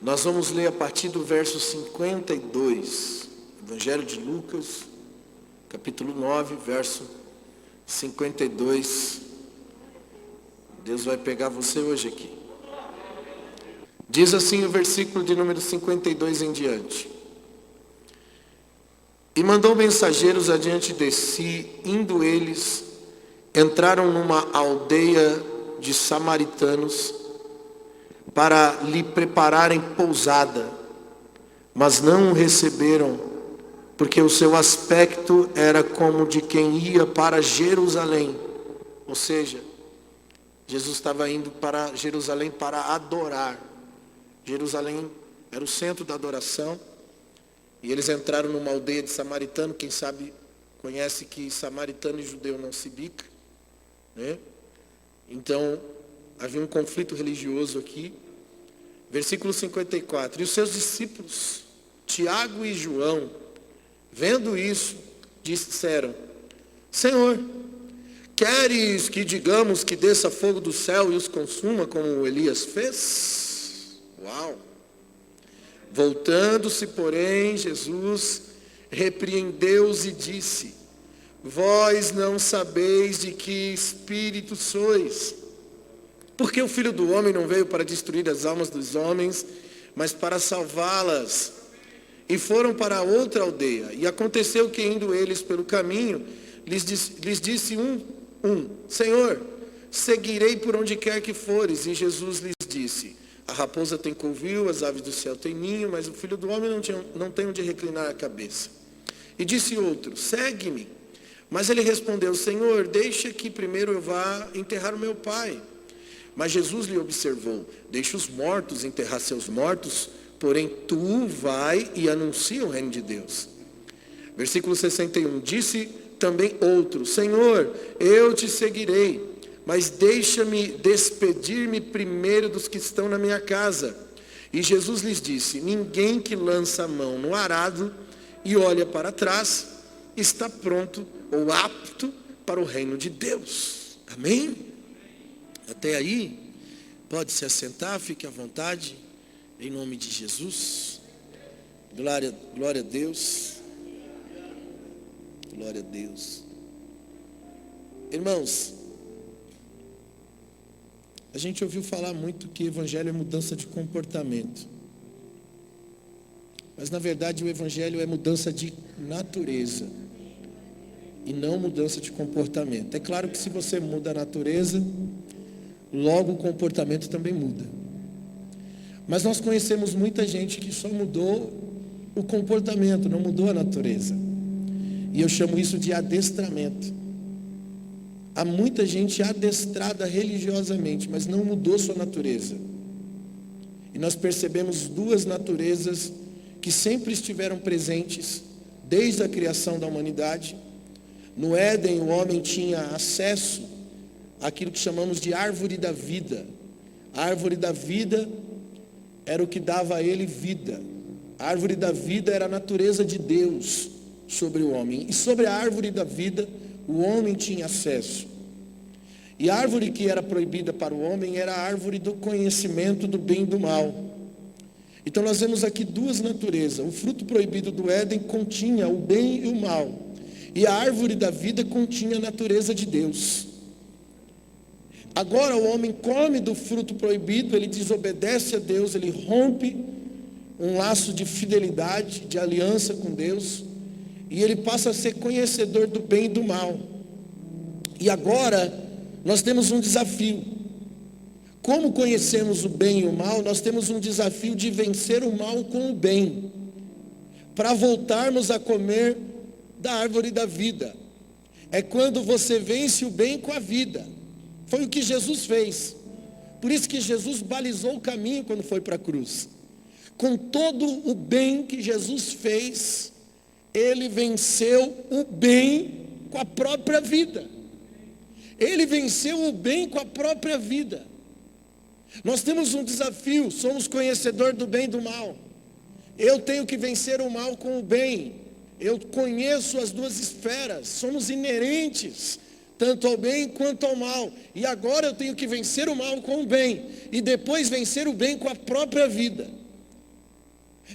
Nós vamos ler a partir do verso 52, Evangelho de Lucas, capítulo 9, verso 52. Deus vai pegar você hoje aqui. Diz assim o versículo de número 52 em diante. E mandou mensageiros adiante de si, indo eles, entraram numa aldeia de samaritanos, para lhe prepararem pousada, mas não o receberam, porque o seu aspecto era como de quem ia para Jerusalém. Ou seja, Jesus estava indo para Jerusalém para adorar. Jerusalém era o centro da adoração, e eles entraram numa aldeia de samaritano. Quem sabe conhece que samaritano e judeu não se bica, né? Então, havia um conflito religioso aqui. Versículo 54. E os seus discípulos, Tiago e João, vendo isso, disseram: Senhor, queres que digamos que desça fogo do céu e os consuma, como Elias fez? Uau! Voltando-se, porém, Jesus repreendeu-os e disse: Vós não sabeis de que espírito sois, porque o Filho do Homem não veio para destruir as almas dos homens, mas para salvá-las. E foram para outra aldeia. E aconteceu que, indo eles pelo caminho, lhes disse um: Senhor, seguirei por onde quer que fores. E Jesus lhes disse: A raposa tem covil, as aves do céu têm ninho, mas o Filho do Homem não tem onde reclinar a cabeça. E disse outro: Segue-me. Mas ele respondeu: Senhor, deixa que primeiro eu vá enterrar o meu pai. Mas Jesus lhe observou: Deixa os mortos enterrar seus mortos, porém tu vai e anuncia o reino de Deus. Versículo 61. Disse também outro: Senhor, eu te seguirei, mas deixa-me despedir-me primeiro dos que estão na minha casa. E Jesus lhes disse: Ninguém que lança a mão no arado e olha para trás está pronto ou apto para o reino de Deus. Amém? Até aí, pode se assentar, fique à vontade, em nome de Jesus. Glória a Deus. Glória a Deus. Irmãos, a gente ouviu falar muito que evangelho é mudança de comportamento. Mas na verdade o evangelho é mudança de natureza e não mudança de comportamento. É claro que se você muda a natureza, logo o comportamento também muda. Mas nós conhecemos muita gente que só mudou o comportamento, não mudou a natureza. E eu chamo isso de adestramento. Há muita gente adestrada religiosamente, mas não mudou sua natureza. E nós percebemos duas naturezas que sempre estiveram presentes desde a criação da humanidade. No Éden, o homem tinha acesso àquilo que chamamos de árvore da vida. A árvore da vida era o que dava a ele vida. A árvore da vida era a natureza de Deus sobre o homem. E sobre a árvore da vida, o homem tinha acesso. E a árvore que era proibida para o homem era a árvore do conhecimento do bem e do mal. Então nós vemos aqui duas naturezas. O fruto proibido do Éden continha o bem e o mal. E a árvore da vida continha a natureza de Deus. Agora o homem come do fruto proibido, ele desobedece a Deus, ele rompe um laço de fidelidade, de aliança com Deus, e ele passa a ser conhecedor do bem e do mal. E agora nós temos um desafio. Como conhecemos o bem e o mal, nós temos um desafio de vencer o mal com o bem, para voltarmos a comer da árvore da vida. É quando você vence o bem com a vida. Foi o que Jesus fez. Por isso que Jesus balizou o caminho quando foi para a cruz. Com todo o bem que Jesus fez, ele venceu o bem com a própria vida. Ele venceu o bem com a própria vida. Nós temos um desafio, somos conhecedores do bem e do mal. Eu tenho que vencer o mal com o bem. Eu conheço as duas esferas, somos inerentes, tanto ao bem quanto ao mal. E agora eu tenho que vencer o mal com o bem, e depois vencer o bem com a própria vida.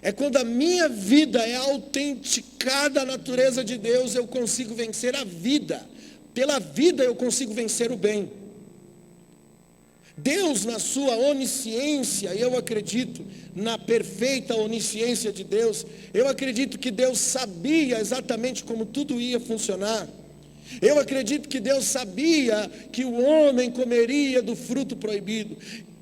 É quando a minha vida é autenticada à natureza de Deus, eu consigo vencer a vida. Pela vida eu consigo vencer o bem. Deus, na sua onisciência, eu acredito na perfeita onisciência de Deus, eu acredito que Deus sabia exatamente como tudo ia funcionar. Eu acredito que Deus sabia que o homem comeria do fruto proibido.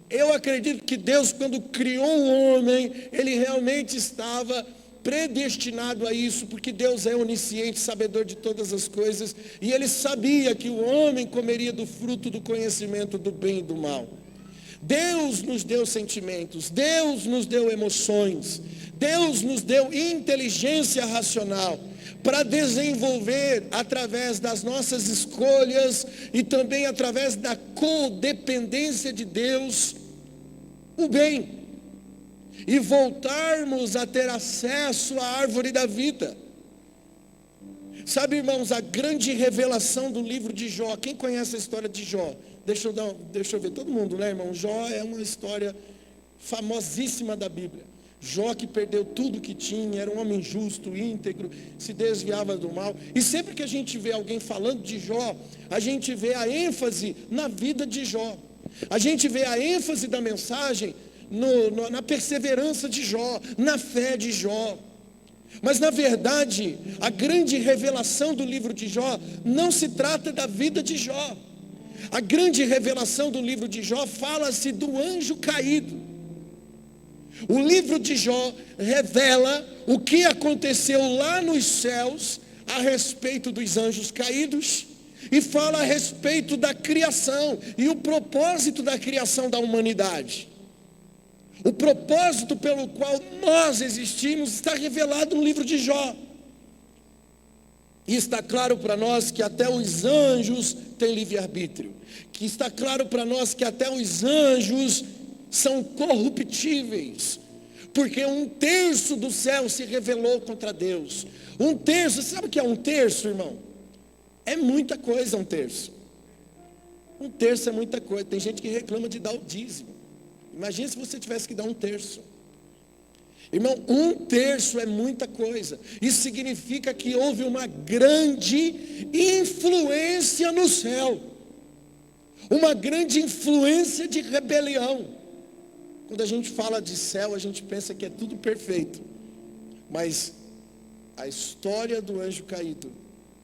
Eu acredito que Deus, quando criou o homem, Ele realmente estava predestinado a isso, porque Deus é onisciente, sabedor de todas as coisas, e Ele sabia que o homem comeria do fruto do conhecimento do bem e do mal. Deus nos deu sentimentos, Deus nos deu emoções, Deus nos deu inteligência racional, para desenvolver através das nossas escolhas e também através da codependência de Deus, o bem, e voltarmos a ter acesso à árvore da vida. Sabe, irmãos, a grande revelação do livro de Jó, quem conhece a história de Jó? Deixa eu ver, todo mundo, né, irmão? Jó é uma história famosíssima da Bíblia. Jó, que perdeu tudo que tinha, era um homem justo, íntegro, se desviava do mal. E sempre que a gente vê alguém falando de Jó, a gente vê a ênfase na vida de Jó. A gente vê a ênfase da mensagem na perseverança de Jó, na fé de Jó. Mas na verdade, a grande revelação do livro de Jó não se trata da vida de Jó. A grande revelação do livro de Jó fala-se do anjo caído. O livro de Jó revela o que aconteceu lá nos céus a respeito dos anjos caídos e fala a respeito da criação e o propósito da criação da humanidade. O propósito pelo qual nós existimos está revelado no livro de Jó. E está claro para nós que até os anjos têm livre-arbítrio. Que está claro para nós que até os anjos são corruptíveis, porque 1/3 do céu se rebelou contra Deus. 1/3, sabe o que é 1/3, irmão? É muita coisa 1/3. 1/3 é muita coisa. Tem gente que reclama de dar o dízimo. Imagina se você tivesse que dar 1/3. Irmão, 1/3 é muita coisa. Isso significa que houve uma grande influência no céu, uma grande influência de rebelião. Quando a gente fala de céu, a gente pensa que é tudo perfeito. Mas a história do anjo caído,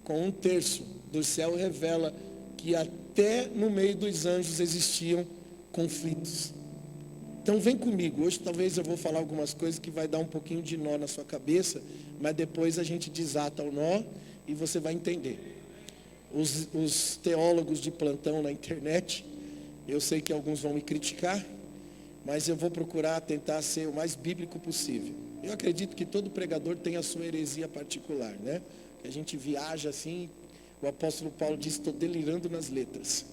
com 1/3 do céu, revela que até no meio dos anjos existiam conflitos. Então vem comigo, hoje talvez eu vou falar algumas coisas que vai dar um pouquinho de nó na sua cabeça, mas depois a gente desata o nó e você vai entender. Os teólogos de plantão na internet, eu sei que alguns vão me criticar, mas eu vou procurar tentar ser o mais bíblico possível. Eu acredito que todo pregador tem a sua heresia particular, né? Que a gente viaja assim, o apóstolo Paulo diz, estou delirando nas letras.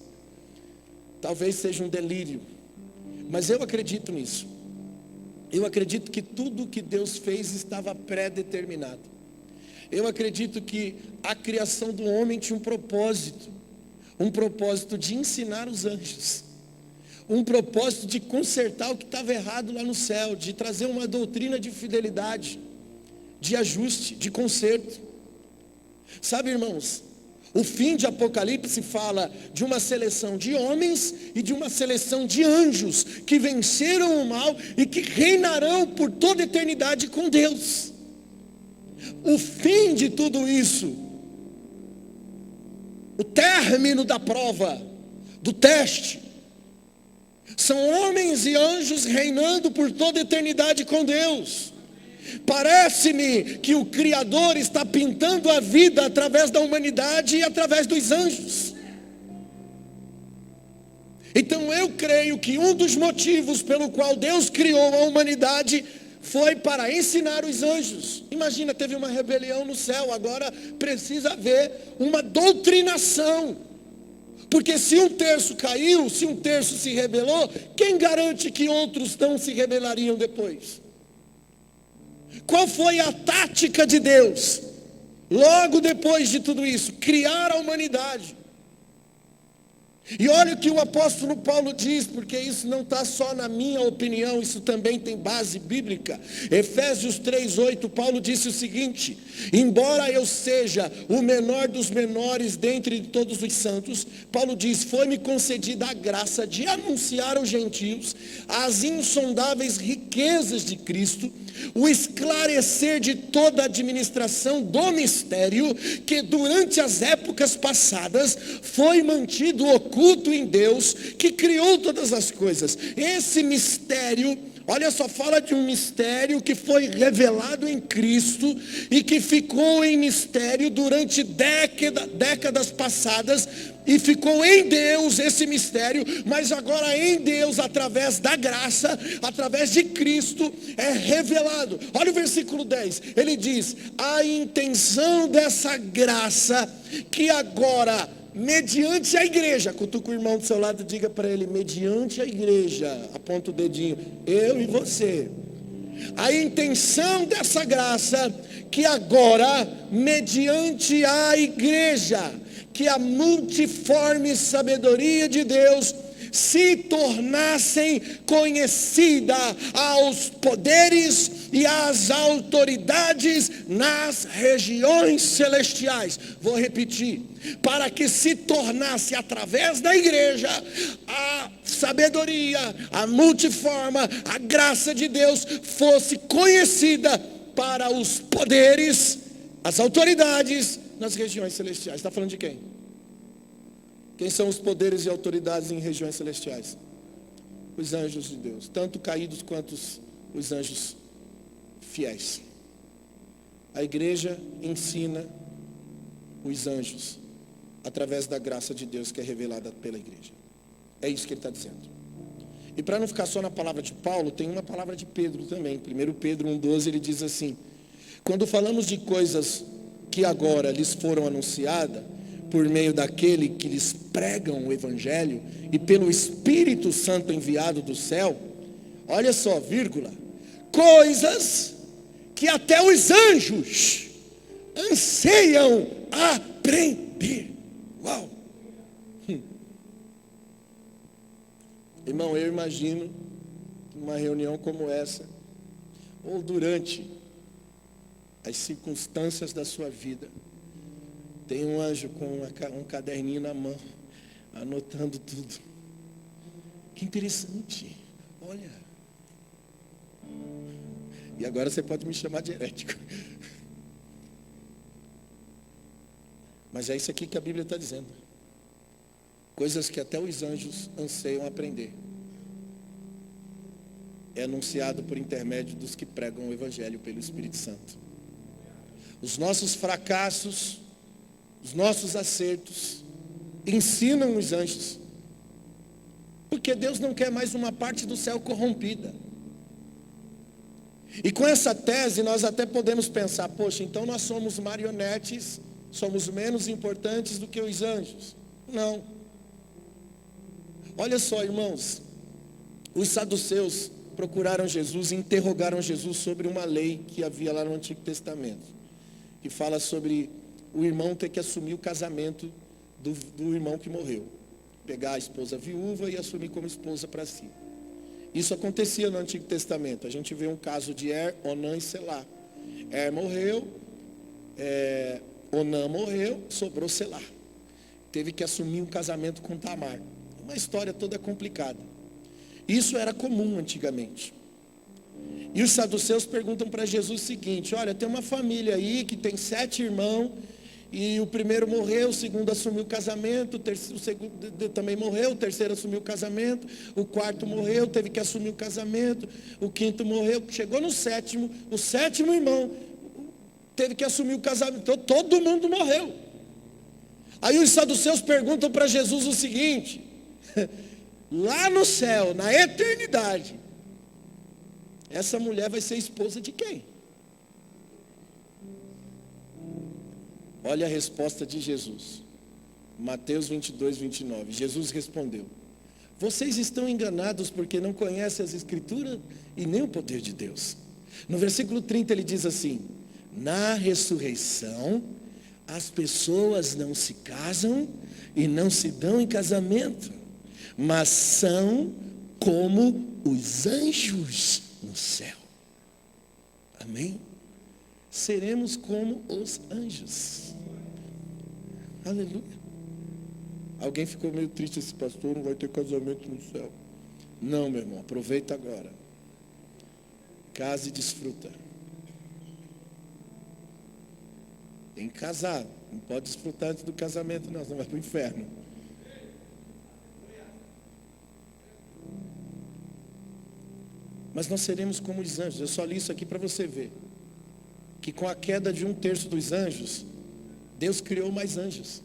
Talvez seja um delírio, mas eu acredito nisso. Eu acredito que tudo que Deus fez estava pré-determinado. Eu acredito que a criação do homem tinha um propósito de ensinar os anjos, um propósito de consertar o que estava errado lá no céu, de trazer uma doutrina de fidelidade, de ajuste, de conserto. Sabe, irmãos, o fim de Apocalipse fala de uma seleção de homens e de uma seleção de anjos que venceram o mal e que reinarão por toda a eternidade com Deus. O fim de tudo isso, o término da prova, do teste, são homens e anjos reinando por toda a eternidade com Deus. Parece-me que o Criador está pintando a vida através da humanidade e através dos anjos. Então eu creio que um dos motivos pelo qual Deus criou a humanidade foi para ensinar os anjos. Imagina, teve uma rebelião no céu, agora precisa haver uma doutrinação. Porque se 1/3 caiu, se 1/3 se rebelou, quem garante que outros não se rebelariam depois? Qual foi a tática de Deus? Logo depois de tudo isso, criar a humanidade. E olha o que o apóstolo Paulo diz, porque isso não está só na minha opinião, isso também tem base bíblica. Efésios 3:8, Paulo disse o seguinte: embora eu seja o menor dos menores dentre todos os santos, Paulo diz, foi-me concedida a graça de anunciar aos gentios as insondáveis riquezas de Cristo, o esclarecer de toda a administração do mistério, que durante as épocas passadas foi mantido oculto em Deus, que criou todas as coisas. Esse mistério, olha só, fala de um mistério que foi revelado em Cristo e que ficou em mistério durante décadas passadas, e ficou em Deus esse mistério, mas agora em Deus, através da graça, através de Cristo, é revelado. Olha o versículo 10, ele diz, a intenção dessa graça, que agora, mediante a igreja, cutuca o irmão do seu lado, diga para ele, mediante a igreja, aponta o dedinho, eu e você. A intenção dessa graça, que agora, mediante a igreja, que a multiforme sabedoria de Deus se tornassem conhecida aos poderes e às autoridades nas regiões celestiais. Vou repetir, para que se tornasse através da igreja a sabedoria, a multiforma, a graça de Deus fosse conhecida para os poderes, as autoridades nas regiões celestiais. Está falando de quem? Quem são os poderes e autoridades em regiões celestiais? Os anjos de Deus, tanto caídos quanto os anjos fiéis. A igreja ensina os anjos através da graça de Deus que é revelada pela igreja. É isso que ele está dizendo. E para não ficar só na palavra de Paulo, tem uma palavra de Pedro também. 1 Pedro 1,12, ele diz assim: quando falamos de coisas que agora lhes foram anunciadas, por meio daquele que lhes pregam o Evangelho, e pelo Espírito Santo enviado do céu, olha só, vírgula, coisas que até os anjos anseiam aprender. Uau! Irmão, eu imagino uma reunião como essa, ou durante as circunstâncias da sua vida, tem um anjo com um caderninho na mão, anotando tudo. Que interessante. Olha. E agora você pode me chamar de herético. Mas é isso aqui que a Bíblia está dizendo. Coisas que até os anjos anseiam aprender. É anunciado por intermédio dos que pregam o Evangelho pelo Espírito Santo. Os nossos fracassos, os nossos acertos, ensinam os anjos. Porque Deus não quer mais uma parte do céu corrompida. E com essa tese nós até podemos pensar, poxa, então nós somos marionetes, somos menos importantes do que os anjos. Não. Olha só, irmãos, os saduceus procuraram Jesus e interrogaram Jesus sobre uma lei que havia lá no Antigo Testamento, que fala sobre o irmão ter que assumir o casamento do irmão que morreu. Pegar a esposa viúva e assumir como esposa para si. Isso acontecia no Antigo Testamento. A gente vê um caso de Er, Onã e Selá. Er morreu, Onã morreu, sobrou Selá. Teve que assumir um casamento com Tamar. Uma história toda complicada. Isso era comum antigamente. E os saduceus perguntam para Jesus o seguinte: olha, tem uma família aí que tem 7 irmãos, e o primeiro morreu, o segundo assumiu o casamento, o segundo também morreu, o terceiro assumiu o casamento, o quarto morreu, teve que assumir o casamento, o quinto morreu, chegou no sétimo, o sétimo irmão teve que assumir o casamento, então, todo mundo morreu. Aí os saduceus perguntam para Jesus o seguinte: lá no céu, na eternidade, essa mulher vai ser esposa de quem? Olha a resposta de Jesus. Mateus 22, 29. Jesus respondeu: vocês estão enganados porque não conhecem as Escrituras e nem o poder de Deus. No versículo 30 ele diz assim: na ressurreição, as pessoas não se casam e não se dão em casamento, mas são como os anjos no céu. Amém? Seremos como os anjos. Aleluia. Alguém ficou meio triste, esse pastor não vai ter casamento no céu. Não, meu irmão, aproveita agora. Case e desfruta. Tem que casar. Não pode desfrutar antes do casamento, não, senão vai para o inferno. Mas nós seremos como os anjos. Eu só li isso aqui para você ver. Que com a queda de 1/3 dos anjos, Deus criou mais anjos.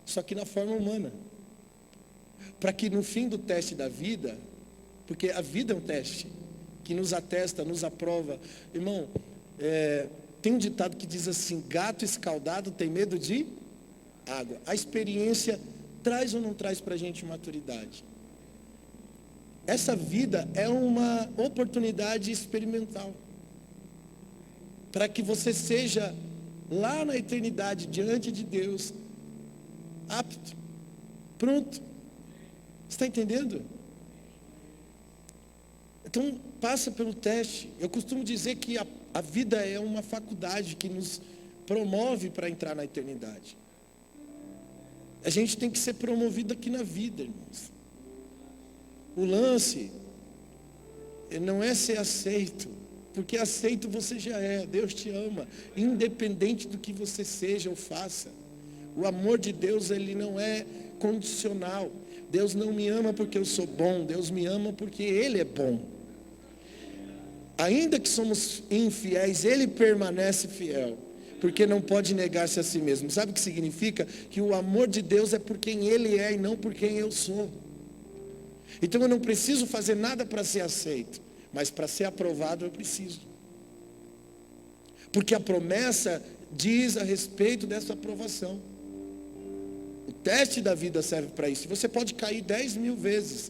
Só que na forma humana. Para que no fim do teste da vida, porque a vida é um teste, que nos atesta, nos aprova. Irmão, tem um ditado que diz assim: gato escaldado tem medo de água. A experiência traz ou não traz para a gente maturidade? Essa vida é uma oportunidade experimental. Para que você seja, lá na eternidade, diante de Deus, apto, pronto. Você está entendendo? Então, passa pelo teste. Eu costumo dizer que a vida é uma faculdade que nos promove para entrar na eternidade. A gente tem que ser promovido aqui na vida, irmãos. O lance não é ser aceito, porque aceito você já é. Deus te ama, independente do que você seja ou faça. O amor de Deus, ele não é condicional. Deus não me ama porque eu sou bom, Deus me ama porque Ele é bom. Ainda que somos infiéis, Ele permanece fiel, porque não pode negar-se a si mesmo. Sabe o que significa? Que o amor de Deus é por quem Ele é e não por quem eu sou. Então eu não preciso fazer nada para ser aceito, mas para ser aprovado eu preciso. Porque a promessa diz a respeito dessa aprovação. O teste da vida serve para isso. Você pode cair 10.000 vezes.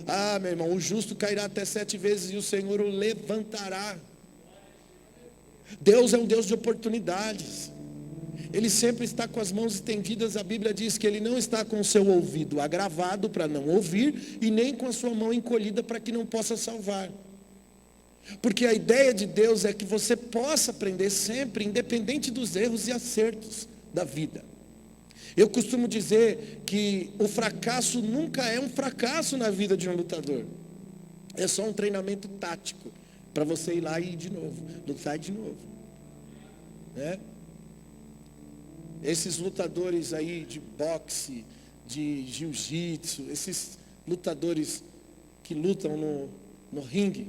Ah, meu irmão, o justo cairá até 7 vezes e o Senhor o levantará. Deus é um Deus de oportunidades. Ele sempre está com as mãos estendidas. A Bíblia diz que Ele não está com o seu ouvido agravado para não ouvir, e nem com a sua mão encolhida para que não possa salvar. Porque a ideia de Deus é que você possa aprender sempre, independente dos erros e acertos da vida. Eu costumo dizer que o fracasso nunca é um fracasso na vida de um lutador. É só um treinamento tático para você ir lá e ir de novo, lutar de novo, né? Esses lutadores aí de boxe, de jiu-jitsu, esses lutadores que lutam no ringue,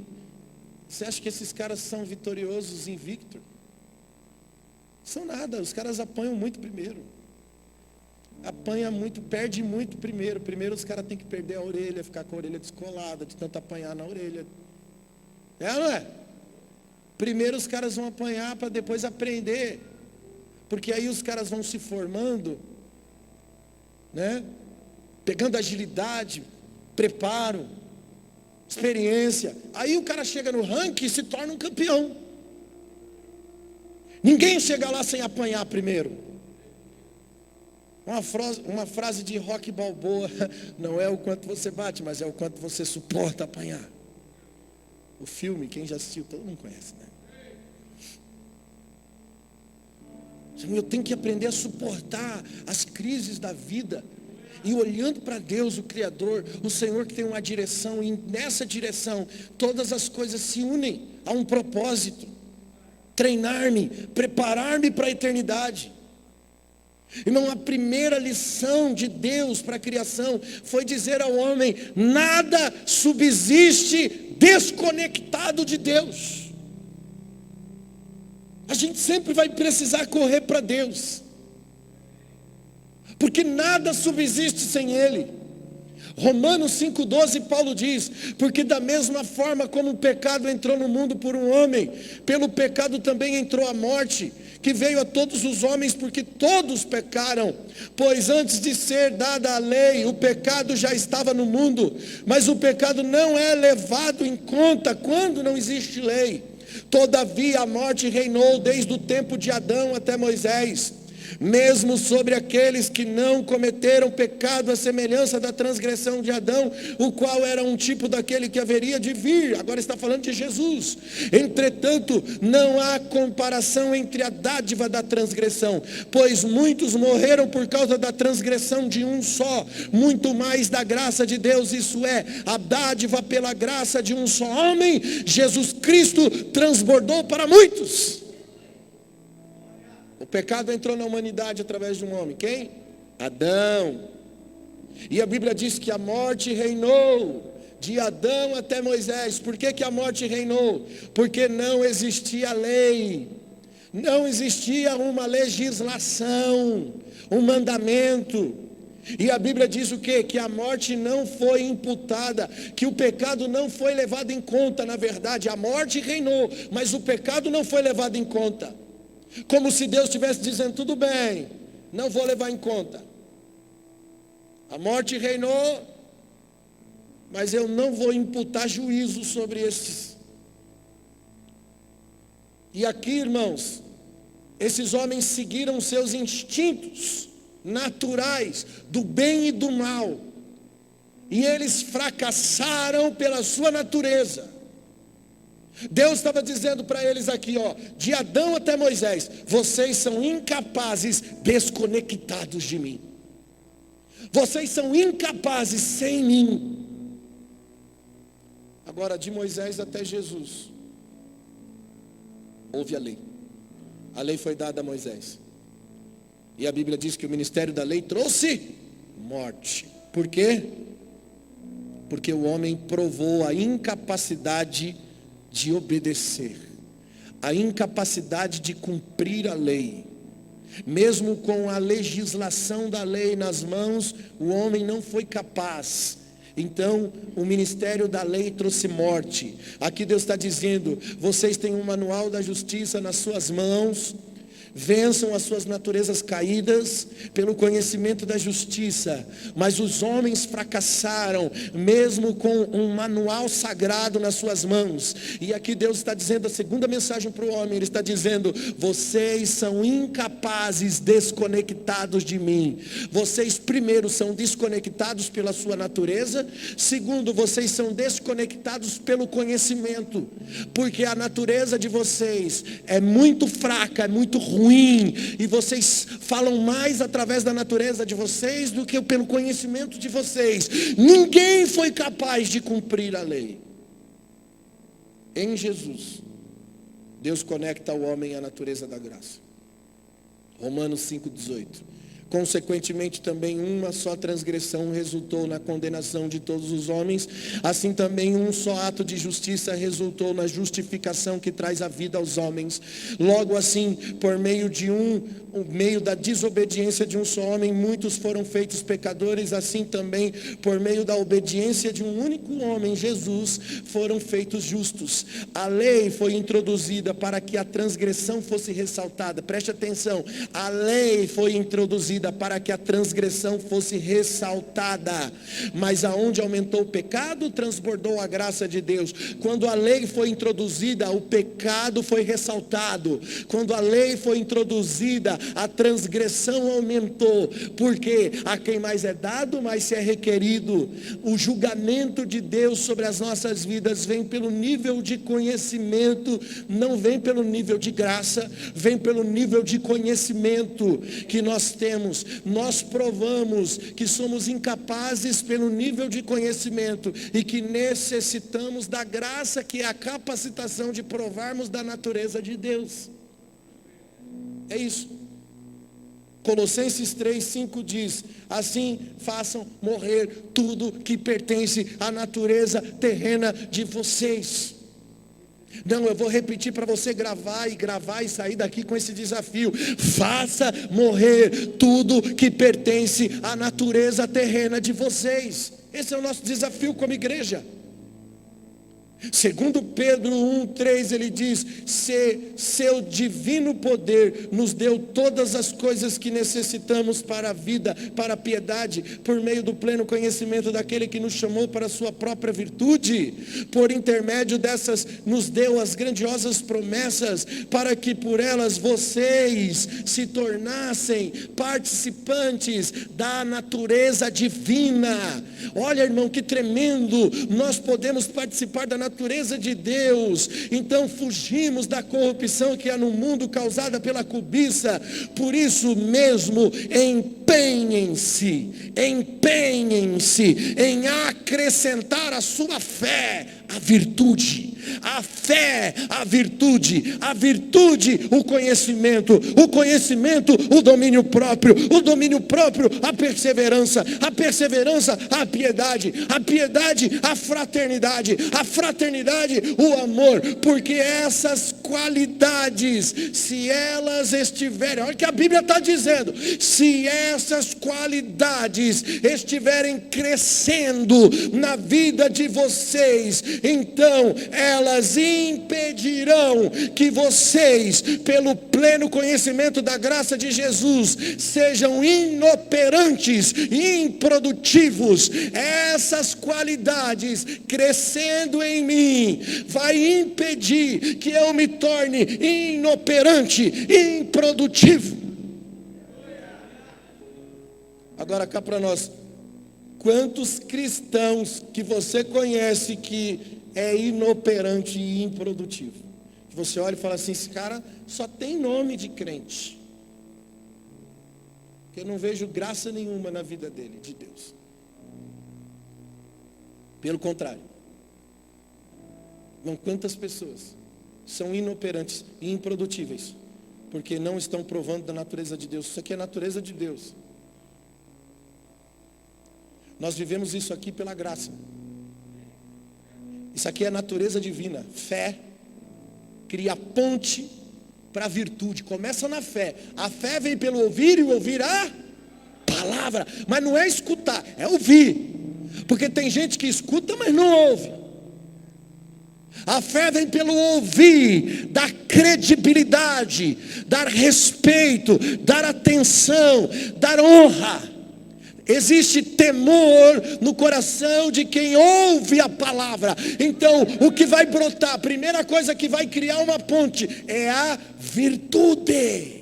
você acha que esses caras são vitoriosos invictos? São nada, os caras apanham muito primeiro. Apanha muito, perde muito primeiro. Primeiro os caras têm que perder a orelha, ficar com a orelha descolada, de tanto apanhar na orelha. É ou não é? Primeiro os caras vão apanhar para depois aprender. Porque aí os caras vão se formando, né? Pegando agilidade, preparo, experiência. Aí o cara chega no ranking e se torna um campeão. Ninguém chega lá sem apanhar primeiro. Uma frase de Rocky Balboa: não é o quanto você bate, mas é o quanto você suporta apanhar. O filme, quem já assistiu, todo mundo conhece, né? Eu tenho que aprender a suportar as crises da vida, e olhando para Deus, o Criador, o Senhor que tem uma direção, e nessa direção todas as coisas se unem a um propósito: treinar-me, preparar-me para a eternidade. Irmão, a primeira lição de Deus para a criação foi dizer ao homem: nada subsiste desconectado de Deus. A gente sempre vai precisar correr para Deus, porque nada subsiste sem Ele. Romanos 5,12, Paulo diz: porque da mesma forma como o pecado entrou no mundo por um homem, pelo pecado também entrou a morte, que veio a todos os homens porque todos pecaram. Pois antes de ser dada a lei, o pecado já estava no mundo, mas o pecado não é levado em conta quando não existe lei. Todavia a morte reinou desde o tempo de Adão até Moisés, mesmo sobre aqueles que não cometeram pecado à semelhança da transgressão de Adão, o qual era um tipo daquele que haveria de vir. Agora está falando de Jesus. Entretanto, não há comparação entre a dádiva da transgressão, pois muitos morreram por causa da transgressão de um só, muito mais da graça de Deus, isso é, a dádiva pela graça de um só homem, Jesus Cristo, transbordou para muitos. O pecado entrou na humanidade através de um homem. Quem? Adão. E a Bíblia diz que a morte reinou de Adão até Moisés. Por que a morte reinou? Porque não existia lei. Não existia uma legislação, um mandamento. E a Bíblia diz o quê? Que a morte não foi imputada, que o pecado não foi levado em conta. Na verdade, a morte reinou, mas o pecado não foi levado em conta. Como se Deus estivesse dizendo, tudo bem, não vou levar em conta. A morte reinou, mas eu não vou imputar juízo sobre estes. E aqui, irmãos, esses homens seguiram seus instintos naturais do bem e do mal. E eles fracassaram pela sua natureza. Deus estava dizendo para eles aqui, de Adão até Moisés, vocês são incapazes, desconectados de mim. Vocês são incapazes sem mim. Agora, de Moisés até Jesus, houve a lei. A lei foi dada a Moisés. E a Bíblia diz que o ministério da lei trouxe morte. Por quê? Porque o homem provou a incapacidade de obedecer, a incapacidade de cumprir a lei. Mesmo com a legislação da lei nas mãos, o homem não foi capaz. Então, o ministério da lei trouxe morte. Aqui Deus está dizendo, vocês têm um manual da justiça nas suas mãos, vençam as suas naturezas caídas pelo conhecimento da justiça, mas os homens fracassaram, mesmo com um manual sagrado nas suas mãos. E aqui Deus está dizendo a segunda mensagem para o homem, Ele está dizendo, vocês são incapazes, desconectados de mim. Vocês primeiro são desconectados pela sua natureza, segundo, vocês são desconectados pelo conhecimento, porque a natureza de vocês é muito fraca, é muito ruim, e vocês falam mais através da natureza de vocês do que pelo conhecimento de vocês. Ninguém foi capaz de cumprir a lei. Em Jesus, Deus conecta o homem à natureza da graça. Romanos 5,18. Consequentemente, também uma só transgressão resultou na condenação de todos os homens, assim também um só ato de justiça resultou na justificação que traz a vida aos homens. Logo assim, por meio da desobediência de um só homem, muitos foram feitos pecadores, assim também, por meio da obediência de um único homem, Jesus, foram feitos justos. A lei foi introduzida para que a transgressão fosse ressaltada. Preste atenção, a lei foi introduzida para que a transgressão fosse ressaltada, mas aonde aumentou o pecado, transbordou a graça de Deus. Quando a lei foi introduzida, o pecado foi ressaltado. Quando a lei foi introduzida, a transgressão aumentou, porque a quem mais é dado, mais se é requerido. O julgamento de Deus sobre as nossas vidas vem pelo nível de conhecimento, não vem pelo nível de graça, vem pelo nível de conhecimento que nós temos. Nós provamos que somos incapazes pelo nível de conhecimento e que necessitamos da graça, que é a capacitação de provarmos da natureza de Deus. É isso. Colossenses 3,5 diz, assim façam morrer tudo que pertence à natureza terrena de vocês. Não, eu vou repetir para você gravar e sair daqui com esse desafio. Faça morrer tudo que pertence à natureza terrena de vocês. Esse é o nosso desafio como igreja. Segundo Pedro 1:3, ele diz: seu divino poder nos deu todas as coisas que necessitamos para a vida, para a piedade, por meio do pleno conhecimento daquele que nos chamou para a sua própria virtude. Por intermédio dessas, nos deu as grandiosas promessas, para que por elas vocês se tornassem participantes da natureza divina. Olha, irmão, que tremendo! Nós podemos participar da natureza de Deus. Então fugimos da corrupção que há no mundo causada pela cobiça. Por isso mesmo, empenhem-se em acrescentar à sua fé a virtude, a fé, a virtude, o conhecimento, o domínio próprio, a perseverança, a piedade, a fraternidade, o amor, porque essas qualidades, se elas estiverem, olha o que a Bíblia está dizendo, se essas qualidades estiverem crescendo na vida de vocês, então elas impedirão que vocês, pelo pleno conhecimento da graça de Jesus, sejam inoperantes e improdutivos. Essas qualidades crescendo em mim vai impedir que eu me torne inoperante, improdutivo. Agora cá para nós, quantos cristãos que você conhece que é inoperante e improdutivo? Que você olha e fala assim, esse cara só tem nome de crente. Que eu não vejo graça nenhuma na vida dele, de Deus. Pelo contrário. Não, quantas pessoas são inoperantes e improdutíveis, porque não estão provando da natureza de Deus. Isso aqui é a natureza de Deus. Nós vivemos isso aqui pela graça. Isso aqui é a natureza divina. Fé cria ponte para a virtude. Começa na fé. A fé vem pelo ouvir e o ouvir a palavra. Mas não é escutar, é ouvir. Porque tem gente que escuta, mas não ouve. A fé vem pelo ouvir, dar credibilidade, dar respeito, dar atenção, dar honra. Existe temor no coração de quem ouve a palavra. Então, o que vai brotar, a primeira coisa que vai criar uma ponte é a virtude.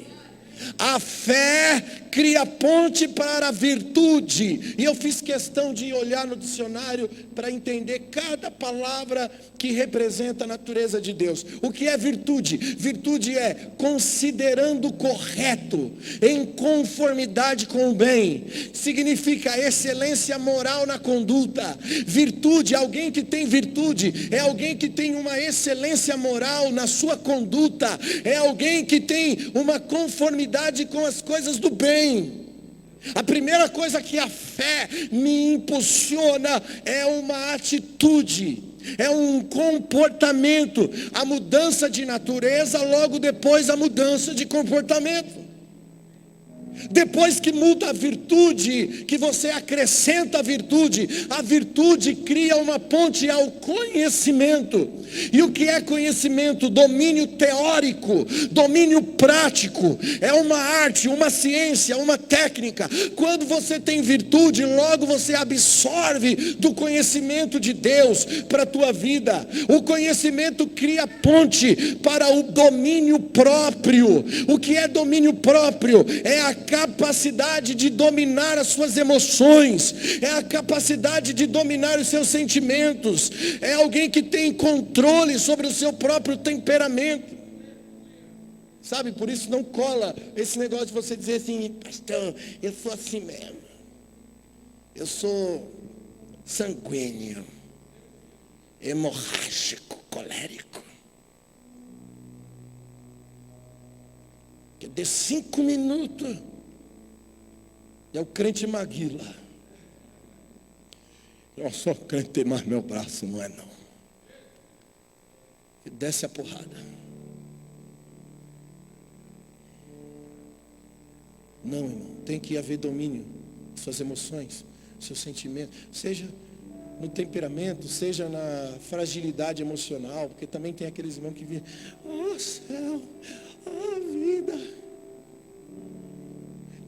A fé cria ponte para a virtude. E eu fiz questão de olhar no dicionário para entender cada palavra que representa a natureza de Deus. O que é virtude? Virtude é considerando correto, em conformidade com o bem. Significa excelência moral na conduta. Virtude, alguém que tem virtude, é alguém que tem uma excelência moral na sua conduta. É alguém que tem uma conformidade com as coisas do bem. A primeira coisa que a fé me impulsiona é uma atitude, é um comportamento, a mudança de natureza, logo depois a mudança de comportamento. Depois que muda a virtude, que você acrescenta a virtude cria uma ponte ao conhecimento. E o que é conhecimento? Domínio teórico, domínio prático, é uma arte, uma ciência, uma técnica. Quando você tem virtude, logo você absorve do conhecimento de Deus para a tua vida. O conhecimento cria ponte para o domínio próprio. O que é domínio próprio? É a capacidade de dominar as suas emoções, é a capacidade de dominar os seus sentimentos, é alguém que tem controle sobre o seu próprio temperamento. Sabe, por isso não cola esse negócio de você dizer assim, pastor, eu sou assim mesmo, eu sou sanguíneo, hemorrágico, colérico. Que de 5 minutos é o crente Maguila. Eu sou crente, tem mais meu braço, não é não. Que desce a porrada. Não, irmão, tem que haver domínio, suas emoções, seus sentimentos. Seja no temperamento, seja na fragilidade emocional, porque também tem aqueles irmãos que vivem, oh céu, oh vida,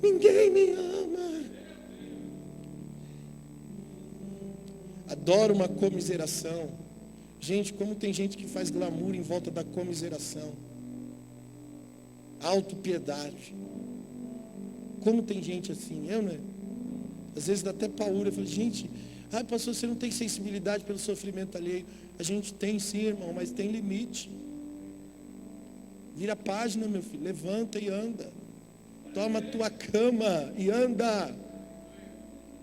ninguém me ama. Adoro uma comiseração. Gente, como tem gente que faz glamour em volta da comiseração. Autopiedade. Como tem gente assim, né? Às vezes dá até paura. Eu falo, gente, pastor, você não tem sensibilidade pelo sofrimento alheio. A gente tem sim, irmão, mas tem limite. Vira a página, meu filho, levanta e anda. Toma a tua cama e anda.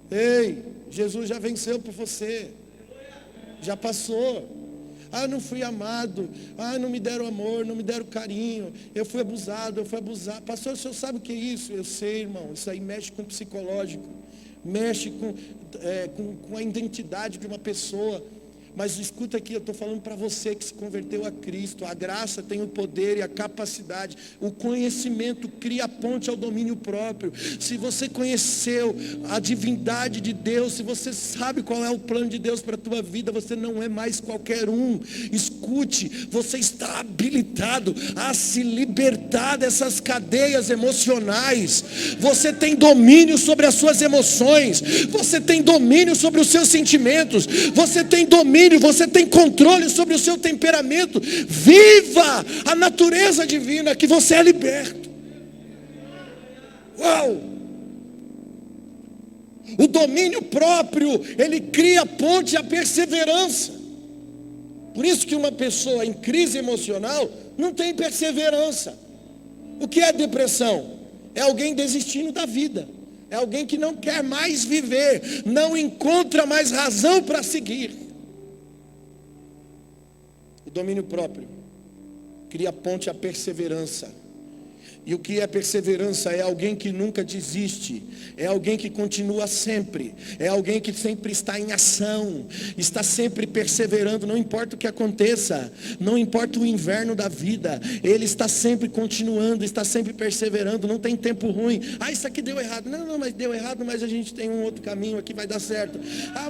Ei, Jesus já venceu por você. Já passou. Não fui amado. Não me deram amor, não me deram carinho. Eu fui abusado. Pastor, o senhor sabe o que é isso? Eu sei, irmão. Isso aí mexe com o psicológico. Mexe com a identidade de uma pessoa. Mas escuta aqui, eu estou falando para você que se converteu a Cristo. A graça tem o poder e a capacidade. O conhecimento cria a ponte ao domínio próprio. Se você conheceu a divindade de Deus, se você sabe qual é o plano de Deus para a tua vida, você não é mais qualquer um. Escute, você está habilitado a se libertar dessas cadeias emocionais. Você tem domínio sobre as suas emoções. Você tem domínio sobre os seus sentimentos. Você tem domínio. Você tem controle sobre o seu temperamento. Viva a natureza divina, que você é liberto. Uau! O domínio próprio, ele cria ponte à perseverança. Por isso que uma pessoa em crise emocional não tem perseverança. O que é depressão? É alguém desistindo da vida. É alguém que não quer mais viver, não encontra mais razão para seguir. O domínio próprio cria ponte à perseverança. E o que é perseverança? É alguém que nunca desiste. É alguém que continua sempre. É alguém que sempre está em ação. Está sempre perseverando. Não importa o que aconteça. Não importa o inverno da vida. Ele está sempre continuando. Está sempre perseverando. Não tem tempo ruim. Isso aqui deu errado. Não, mas deu errado. Mas a gente tem um outro caminho aqui. Vai dar certo.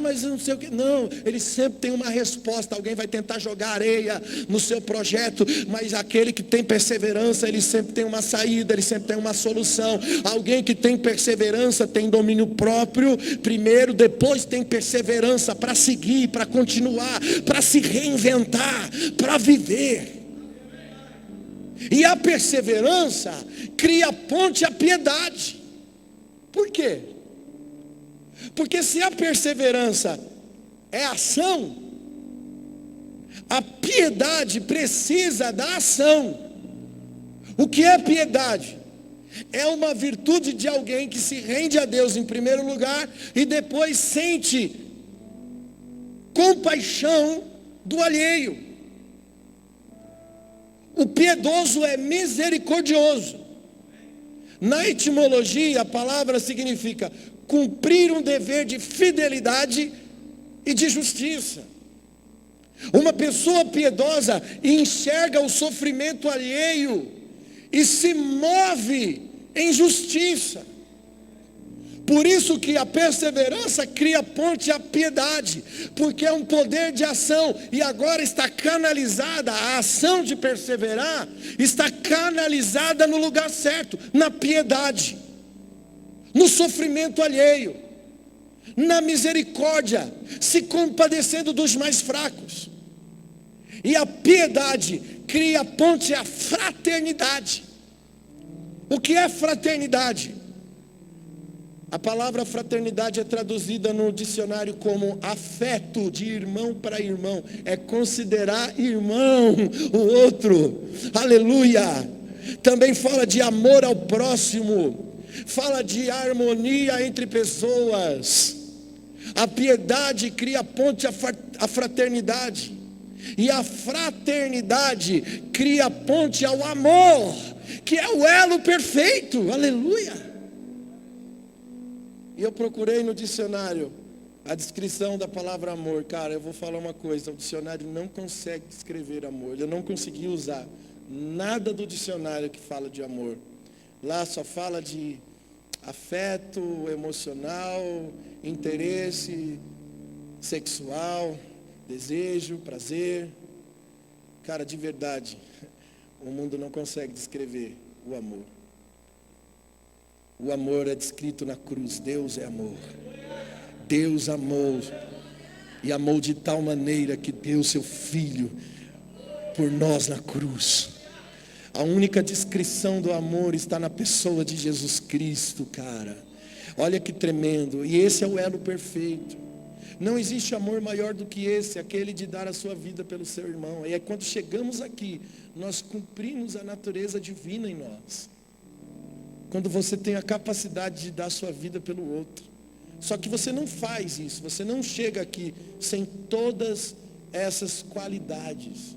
Mas eu não sei o que. Não, ele sempre tem uma resposta. Alguém vai tentar jogar areia no seu projeto. Mas aquele que tem perseverança, ele sempre tem uma saída. Ele sempre tem uma solução. Alguém que tem perseverança tem domínio próprio primeiro, depois tem perseverança para seguir, para continuar, para se reinventar, para viver. E a perseverança cria ponte à piedade. Por quê? Porque se a perseverança é ação, a piedade precisa da ação. O que é piedade? É uma virtude de alguém que se rende a Deus em primeiro lugar e depois sente compaixão do alheio. O piedoso é misericordioso. Na etimologia, a palavra significa cumprir um dever de fidelidade e de justiça. Uma pessoa piedosa enxerga o sofrimento alheio e se move em justiça. Por isso que a perseverança cria ponte à piedade, porque é um poder de ação, e agora está canalizada, a ação de perseverar, está canalizada no lugar certo, na piedade, no sofrimento alheio, na misericórdia, se compadecendo dos mais fracos. E a piedade cria ponte à fraternidade. O que é fraternidade? A palavra fraternidade é traduzida no dicionário como afeto de irmão para irmão. É considerar irmão o outro. Aleluia! Também fala de amor ao próximo. Fala de harmonia entre pessoas. A piedade cria ponte à fraternidade. E a fraternidade cria ponte ao amor, que é o elo perfeito. Aleluia! E eu procurei no dicionário a descrição da palavra amor. Cara, eu vou falar uma coisa, o dicionário não consegue descrever amor. Eu não consegui usar nada do dicionário que fala de amor. Lá só fala de afeto, emocional, interesse. sexual, desejo, prazer. Cara, de verdade, o mundo não consegue descrever o amor. O amor é descrito na cruz. Deus é amor. Deus amou, e amou de tal maneira que deu seu Filho por nós na cruz. A única descrição do amor está na pessoa de Jesus Cristo, cara. Olha que tremendo. E esse é o elo perfeito. Não existe amor maior do que esse, aquele de dar a sua vida pelo seu irmão. E é quando chegamos aqui, nós cumprimos a natureza divina em nós. Quando você tem a capacidade de dar a sua vida pelo outro. Só que você não faz isso, você não chega aqui sem todas essas qualidades.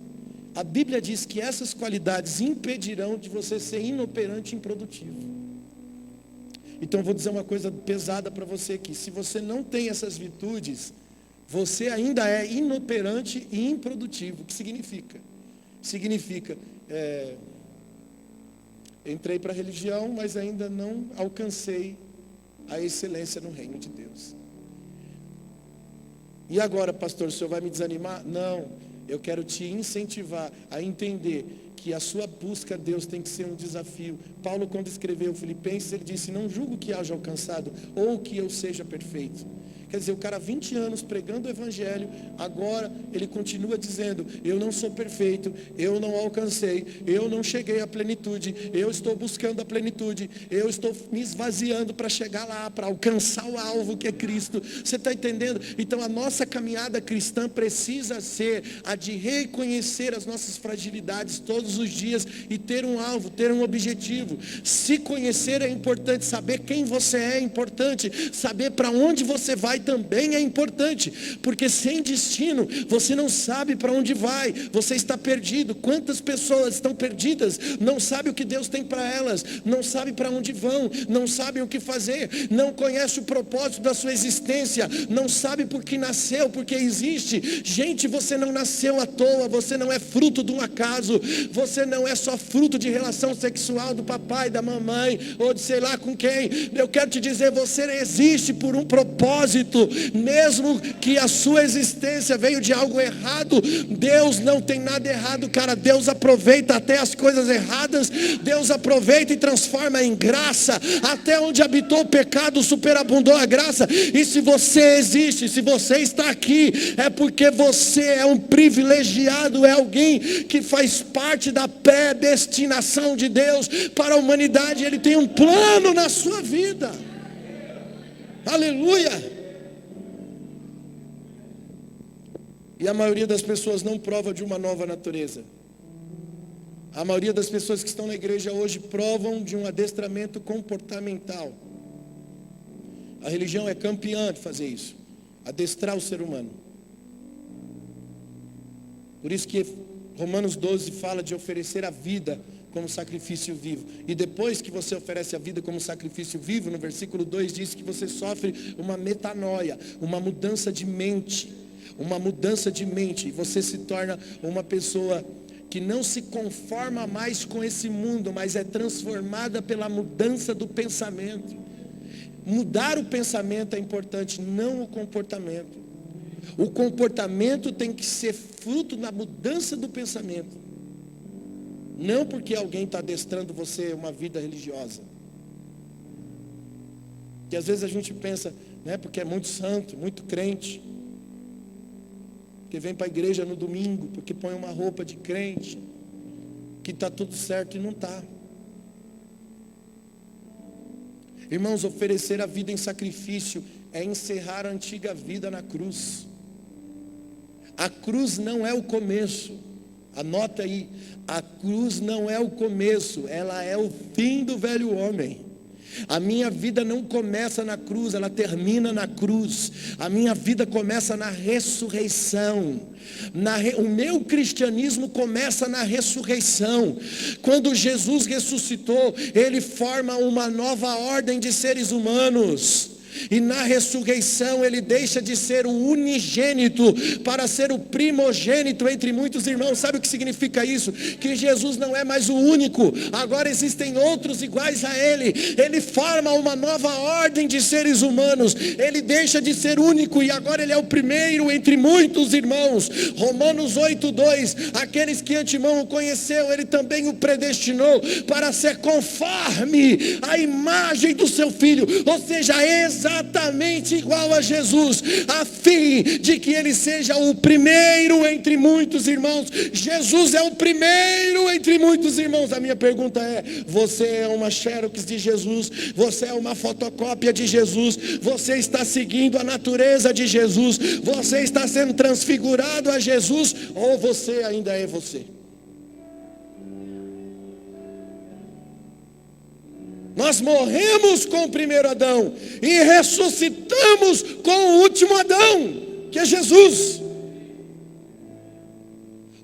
A Bíblia diz que essas qualidades impedirão de você ser inoperante e improdutivo. Então eu vou dizer uma coisa pesada para você aqui. Se você não tem essas virtudes, você ainda é inoperante e improdutivo. O que significa? Significa, entrei para a religião, mas ainda não alcancei a excelência no reino de Deus. E agora, pastor, o senhor vai me desanimar? Não, eu quero te incentivar a entender que a sua busca a Deus tem que ser um desafio. Paulo, quando escreveu Filipenses, ele disse: não julgo que haja alcançado, ou que eu seja perfeito. Quer dizer, o cara 20 anos pregando o evangelho, agora ele continua dizendo: eu não sou perfeito, eu não alcancei, eu não cheguei à plenitude, eu estou buscando a plenitude, eu estou me esvaziando para chegar lá, para alcançar o alvo que é Cristo. Você está entendendo? Então a nossa caminhada cristã precisa ser a de reconhecer as nossas fragilidades todos os dias e ter um alvo, ter um objetivo. Se conhecer é importante, saber quem você é importante, saber para onde você vai também é importante, porque sem destino você não sabe para onde vai, você está perdido. Quantas pessoas estão perdidas, não sabem o que Deus tem para elas, não sabem para onde vão, não sabem o que fazer, não conhecem o propósito da sua existência, não sabem por que nasceu, porque existe. Gente, você não nasceu à toa, você não é fruto de um acaso, você não é só fruto de relação sexual do papai, da mamãe, ou de sei lá com quem. Eu quero te dizer, você existe por um propósito. Mesmo que a sua existência veio de algo errado, Deus não tem nada errado, cara. Deus aproveita até as coisas erradas, Deus aproveita e transforma em graça. Até onde habitou o pecado, superabundou a graça. E se você existe, se você está aqui, é porque você é um privilegiado, é alguém que faz parte da predestinação de Deus para a humanidade. Ele tem um plano na sua vida. Aleluia. E a maioria das pessoas não prova de uma nova natureza. A maioria das pessoas que estão na igreja hoje provam de um adestramento comportamental. A religião é campeã de fazer isso, adestrar o ser humano. Por isso que Romanos 12 fala de oferecer a vida como sacrifício vivo. E depois que você oferece a vida como sacrifício vivo, no versículo 2 diz que você sofre uma metanoia, uma mudança de mente. Uma mudança de mente, e você se torna uma pessoa que não se conforma mais com esse mundo, mas é transformada pela mudança do pensamento. Mudar o pensamento é importante, não o comportamento. O comportamento tem que ser fruto da mudança do pensamento, não porque alguém está adestrando você uma vida religiosa. Que às vezes a gente pensa, né, porque é muito santo, muito crente, que vem para a igreja no domingo, porque põe uma roupa de crente, que está tudo certo e não está. Irmãos, oferecer a vida em sacrifício é encerrar a antiga vida na cruz. A cruz não é o começo, anota aí, a cruz não é o começo, ela é o fim do velho homem. A minha vida não começa na cruz, ela termina na cruz. A minha vida começa na ressurreição. O meu cristianismo começa na ressurreição. Quando Jesus ressuscitou, Ele forma uma nova ordem de seres humanos. E na ressurreição ele deixa de ser o unigênito para ser o primogênito entre muitos irmãos. Sabe o que significa isso? Que Jesus não é mais o único, agora existem outros iguais a ele. Ele forma uma nova ordem de seres humanos. Ele deixa de ser único e agora ele é o primeiro entre muitos irmãos. Romanos 8:2, aqueles que antemão o conheceu, ele também o predestinou para ser conforme a imagem do seu Filho, ou seja, exatamente igual a Jesus, a fim de que ele seja o primeiro entre muitos irmãos. Jesus é o primeiro entre muitos irmãos. A minha pergunta é: você é uma xerox de Jesus? Você é uma fotocópia de Jesus? Você está seguindo a natureza de Jesus? Você está sendo transfigurado a Jesus? Ou você ainda é você? Nós morremos com o primeiro Adão e ressuscitamos com o último Adão, que é Jesus.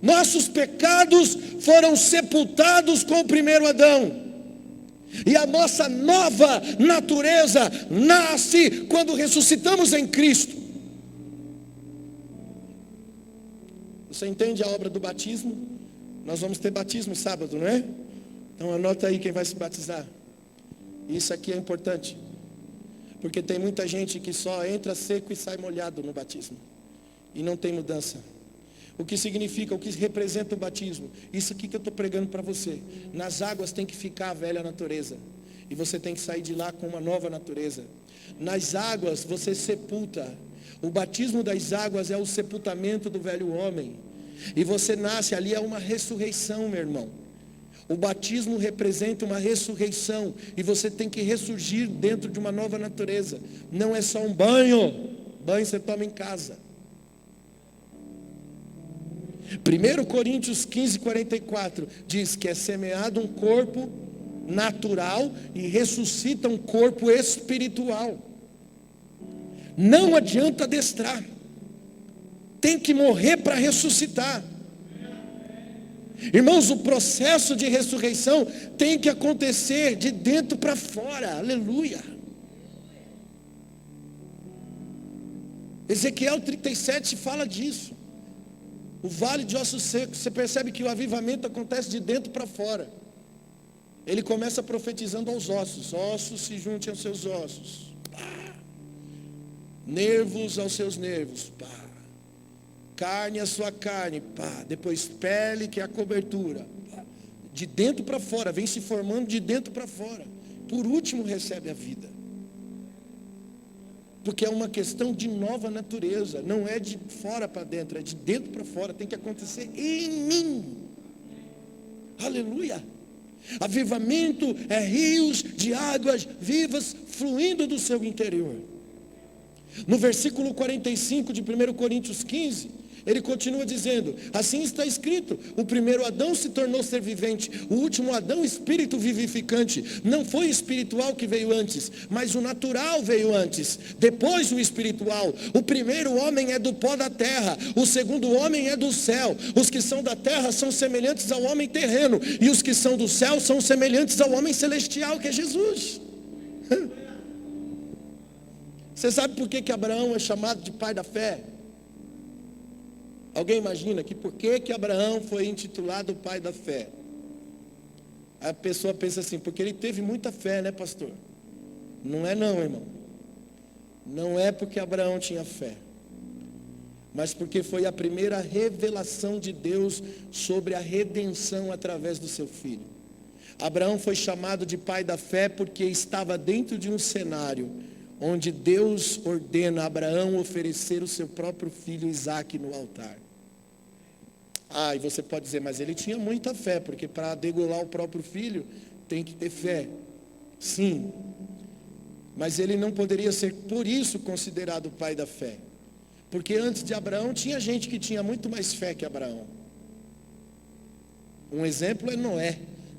Nossos pecados foram sepultados com o primeiro Adão. E a nossa nova natureza nasce quando ressuscitamos em Cristo. Você entende a obra do batismo? Nós vamos ter batismo sábado, não é? Então anota aí quem vai se batizar. Isso aqui é importante, porque tem muita gente que só entra seco e sai molhado no batismo, e não tem mudança. O que significa, o que representa o batismo? Isso aqui que eu estou pregando para você. Nas águas tem que ficar a velha natureza, e você tem que sair de lá com uma nova natureza. Nas águas você sepulta. O batismo das águas é o sepultamento do velho homem, e você nasce ali, é uma ressurreição, meu irmão. O batismo representa uma ressurreição, e você tem que ressurgir dentro de uma nova natureza. Não é só um banho. Banho você toma em casa. 1 Coríntios 15:44 diz que é semeado um corpo natural e ressuscita um corpo espiritual. Não adianta adestrar. Tem que morrer para ressuscitar. Irmãos, o processo de ressurreição tem que acontecer de dentro para fora. Aleluia. Ezequiel 37 fala disso. O vale de ossos secos. Você percebe que o avivamento acontece de dentro para fora. Ele começa profetizando aos ossos. Ossos se juntem aos seus ossos. Pá. Nervos aos seus nervos. Pá. Carne a sua carne, pá. Depois pele, que é a cobertura, pá. De dentro para fora, vem se formando de dentro para fora. Por último recebe a vida. Porque é uma questão de nova natureza. Não é de fora para dentro, é de dentro para fora. Tem que acontecer em mim. Aleluia. Avivamento é rios de águas vivas fluindo do seu interior. No versículo 45 de 1 Coríntios 15, ele continua dizendo: assim está escrito, o primeiro Adão se tornou ser vivente, o último Adão espírito vivificante. Não foi o espiritual que veio antes, mas o natural veio antes, depois o espiritual. O primeiro homem é do pó da terra, o segundo homem é do céu. Os que são da terra são semelhantes ao homem terreno, e os que são do céu são semelhantes ao homem celestial, que é Jesus. Você sabe por que Abraão é chamado de pai da fé? Alguém imagina que por que Abraão foi intitulado pai da fé? A pessoa pensa assim: porque ele teve muita fé, né, pastor? Não é não, irmão. Não é porque Abraão tinha fé, mas porque foi a primeira revelação de Deus sobre a redenção através do seu filho. Abraão foi chamado de pai da fé porque estava dentro de um cenário onde Deus ordena a Abraão oferecer o seu próprio filho Isaque no altar. E você pode dizer: mas ele tinha muita fé, porque para degolar o próprio filho tem que ter fé. Sim, mas ele não poderia ser por isso considerado pai da fé, porque antes de Abraão tinha gente que tinha muito mais fé que Abraão. Um exemplo é Noé.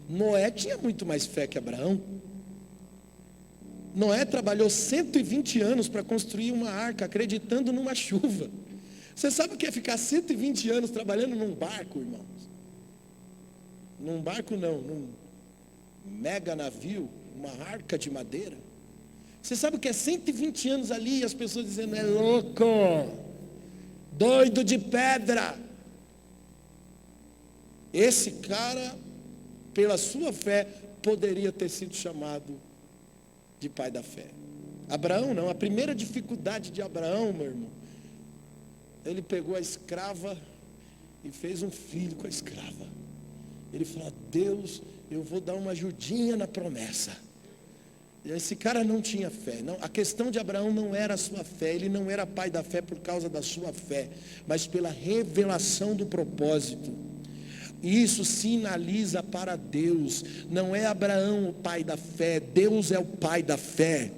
Noé tinha muito mais fé que Abraão. Noé trabalhou 120 anos para construir uma arca, acreditando numa chuva. Você sabe o que é ficar 120 anos trabalhando num barco, irmãos? Num barco não, num mega navio, uma arca de madeira. Você sabe o que é 120 anos ali e as pessoas dizendo, é louco, doido de pedra. Esse cara, pela sua fé, poderia ter sido chamado de pai da fé. Abraão não, a primeira dificuldade de Abraão, meu irmão, ele pegou a escrava e fez um filho com a escrava. Ele falou, Deus, eu vou dar uma ajudinha na promessa. E esse cara não tinha fé. Não, a questão de Abraão não era a sua fé, ele não era pai da fé por causa da sua fé, mas pela revelação do propósito. E isso sinaliza para Deus, não é Abraão o pai da fé, Deus é o pai da fé.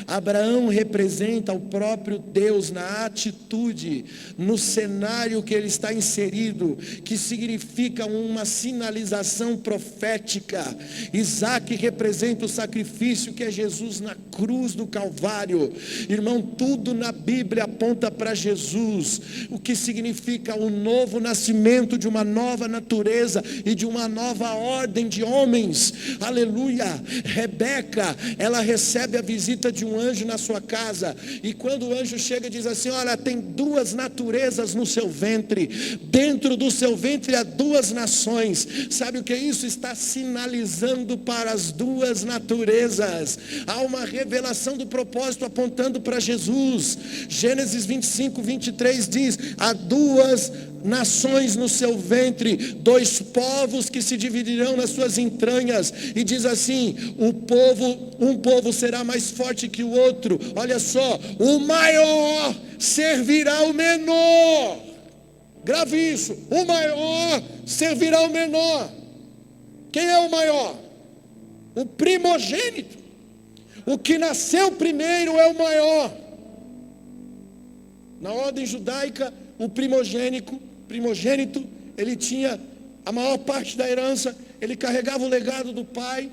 Abraão representa o próprio Deus na atitude, no cenário que ele está inserido, que significa uma sinalização profética. Isaac representa o sacrifício que é Jesus na cruz do Calvário. Irmão, tudo na Bíblia aponta para Jesus, o que significa o novo nascimento de uma nova natureza e de uma nova ordem de homens. Aleluia. Rebeca, ela recebe a visita de um anjo na sua casa, e quando o anjo chega diz assim, olha, tem duas naturezas no seu ventre, dentro do seu ventre há duas nações. Sabe o que é isso? Está sinalizando para as duas naturezas. Há uma revelação do propósito apontando para Jesus. Gênesis 25, 23 diz, há duas nações no seu ventre, dois povos que se dividirão nas suas entranhas, e diz assim, um povo será mais forte que o outro. Olha só, o maior servirá ao menor. Grave isso, o maior servirá ao menor. Quem é o maior? O primogênito. O que nasceu primeiro é o maior. Na ordem judaica, o primogênito, ele tinha a maior parte da herança, ele carregava o legado do pai.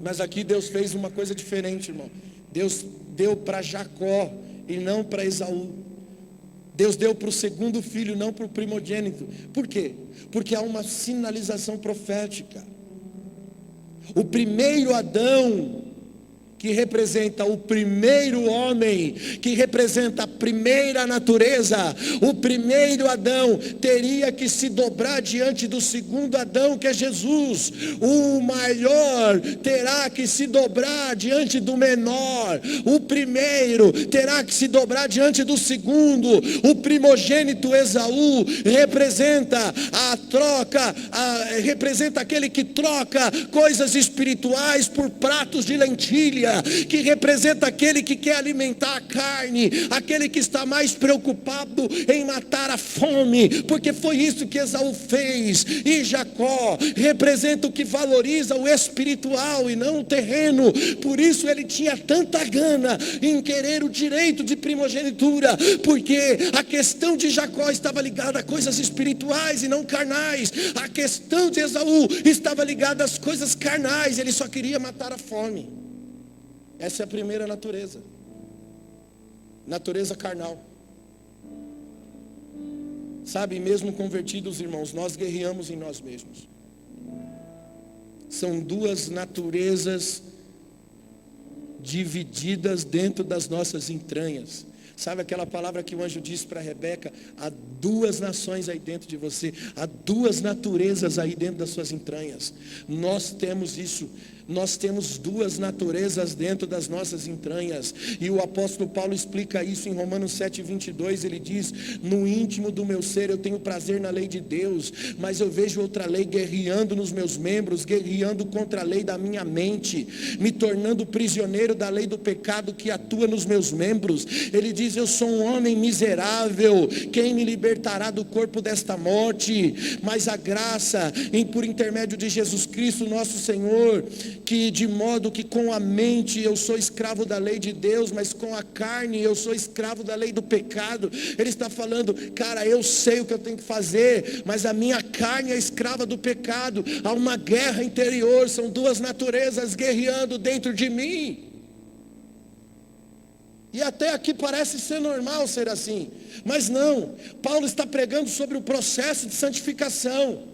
Mas aqui Deus fez uma coisa diferente, irmão. Deus deu para Jacó e não para Esaú. Deus deu para o segundo filho, não para o primogênito. Por quê? Porque há uma sinalização profética. O primeiro Adão, que representa o primeiro homem, que representa a primeira natureza, o primeiro Adão teria que se dobrar diante do segundo Adão, que é Jesus. O maior terá que se dobrar diante do menor. O primeiro terá que se dobrar diante do segundo. O primogênito Esaú representa a troca, representa aquele que troca coisas espirituais por pratos de lentilha, que representa aquele que quer alimentar a carne, aquele que está mais preocupado em matar a fome, porque foi isso que Esaú fez. E Jacó representa o que valoriza o espiritual e não o terreno. Por isso ele tinha tanta gana em querer o direito de primogenitura, porque a questão de Jacó estava ligada a coisas espirituais e não carnais. A questão de Esaú estava ligada às coisas carnais, ele só queria matar a fome. Essa é a primeira natureza. Natureza carnal. Sabe, mesmo convertidos, irmãos, nós guerreamos em nós mesmos. São duas naturezas divididas dentro das nossas entranhas. Sabe aquela palavra que o anjo disse para Rebeca? Há duas nações aí dentro de você, há duas naturezas aí dentro das suas entranhas. Nós temos isso. Nós temos duas naturezas dentro das nossas entranhas. E o apóstolo Paulo explica isso em Romanos 7:22. Ele diz, no íntimo do meu ser eu tenho prazer na lei de Deus, mas eu vejo outra lei guerreando nos meus membros, guerreando contra a lei da minha mente, me tornando prisioneiro da lei do pecado que atua nos meus membros. Ele diz, eu sou um homem miserável, quem me libertará do corpo desta morte? Mas a graça, por intermédio de Jesus Cristo nosso Senhor, que de modo que com a mente eu sou escravo da lei de Deus, mas com a carne eu sou escravo da lei do pecado. Ele está falando, cara, eu sei o que eu tenho que fazer, mas a minha carne é escrava do pecado. Há uma guerra interior, são duas naturezas guerreando dentro de mim. E até aqui parece ser normal ser assim, mas não. Paulo está pregando sobre o processo de santificação.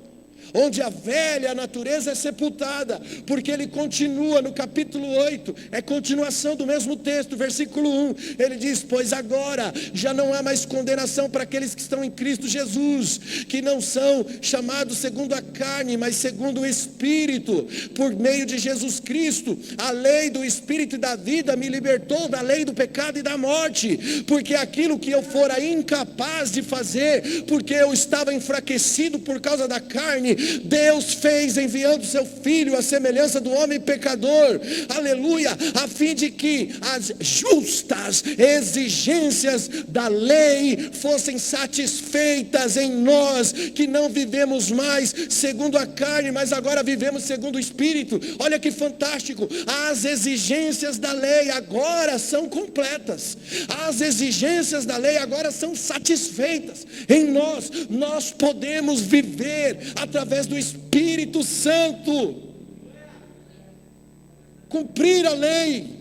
onde a velha natureza é sepultada, porque ele continua no capítulo 8, é continuação do mesmo texto, versículo 1, ele diz: pois agora já não há mais condenação para aqueles que estão em Cristo Jesus, que não são chamados segundo a carne, mas segundo o Espírito. Por meio de Jesus Cristo, a lei do Espírito e da vida me libertou da lei do pecado e da morte, porque aquilo que eu fora incapaz de fazer, porque eu estava enfraquecido por causa da carne, Deus fez enviando seu Filho à semelhança do homem pecador, aleluia, a fim de que as justas exigências da lei fossem satisfeitas em nós, que não vivemos mais segundo a carne, mas agora vivemos segundo o Espírito. Olha que fantástico, as exigências da lei agora são completas, as exigências da lei agora são satisfeitas em nós. Nós podemos viver através do Espírito Santo, cumprir a lei.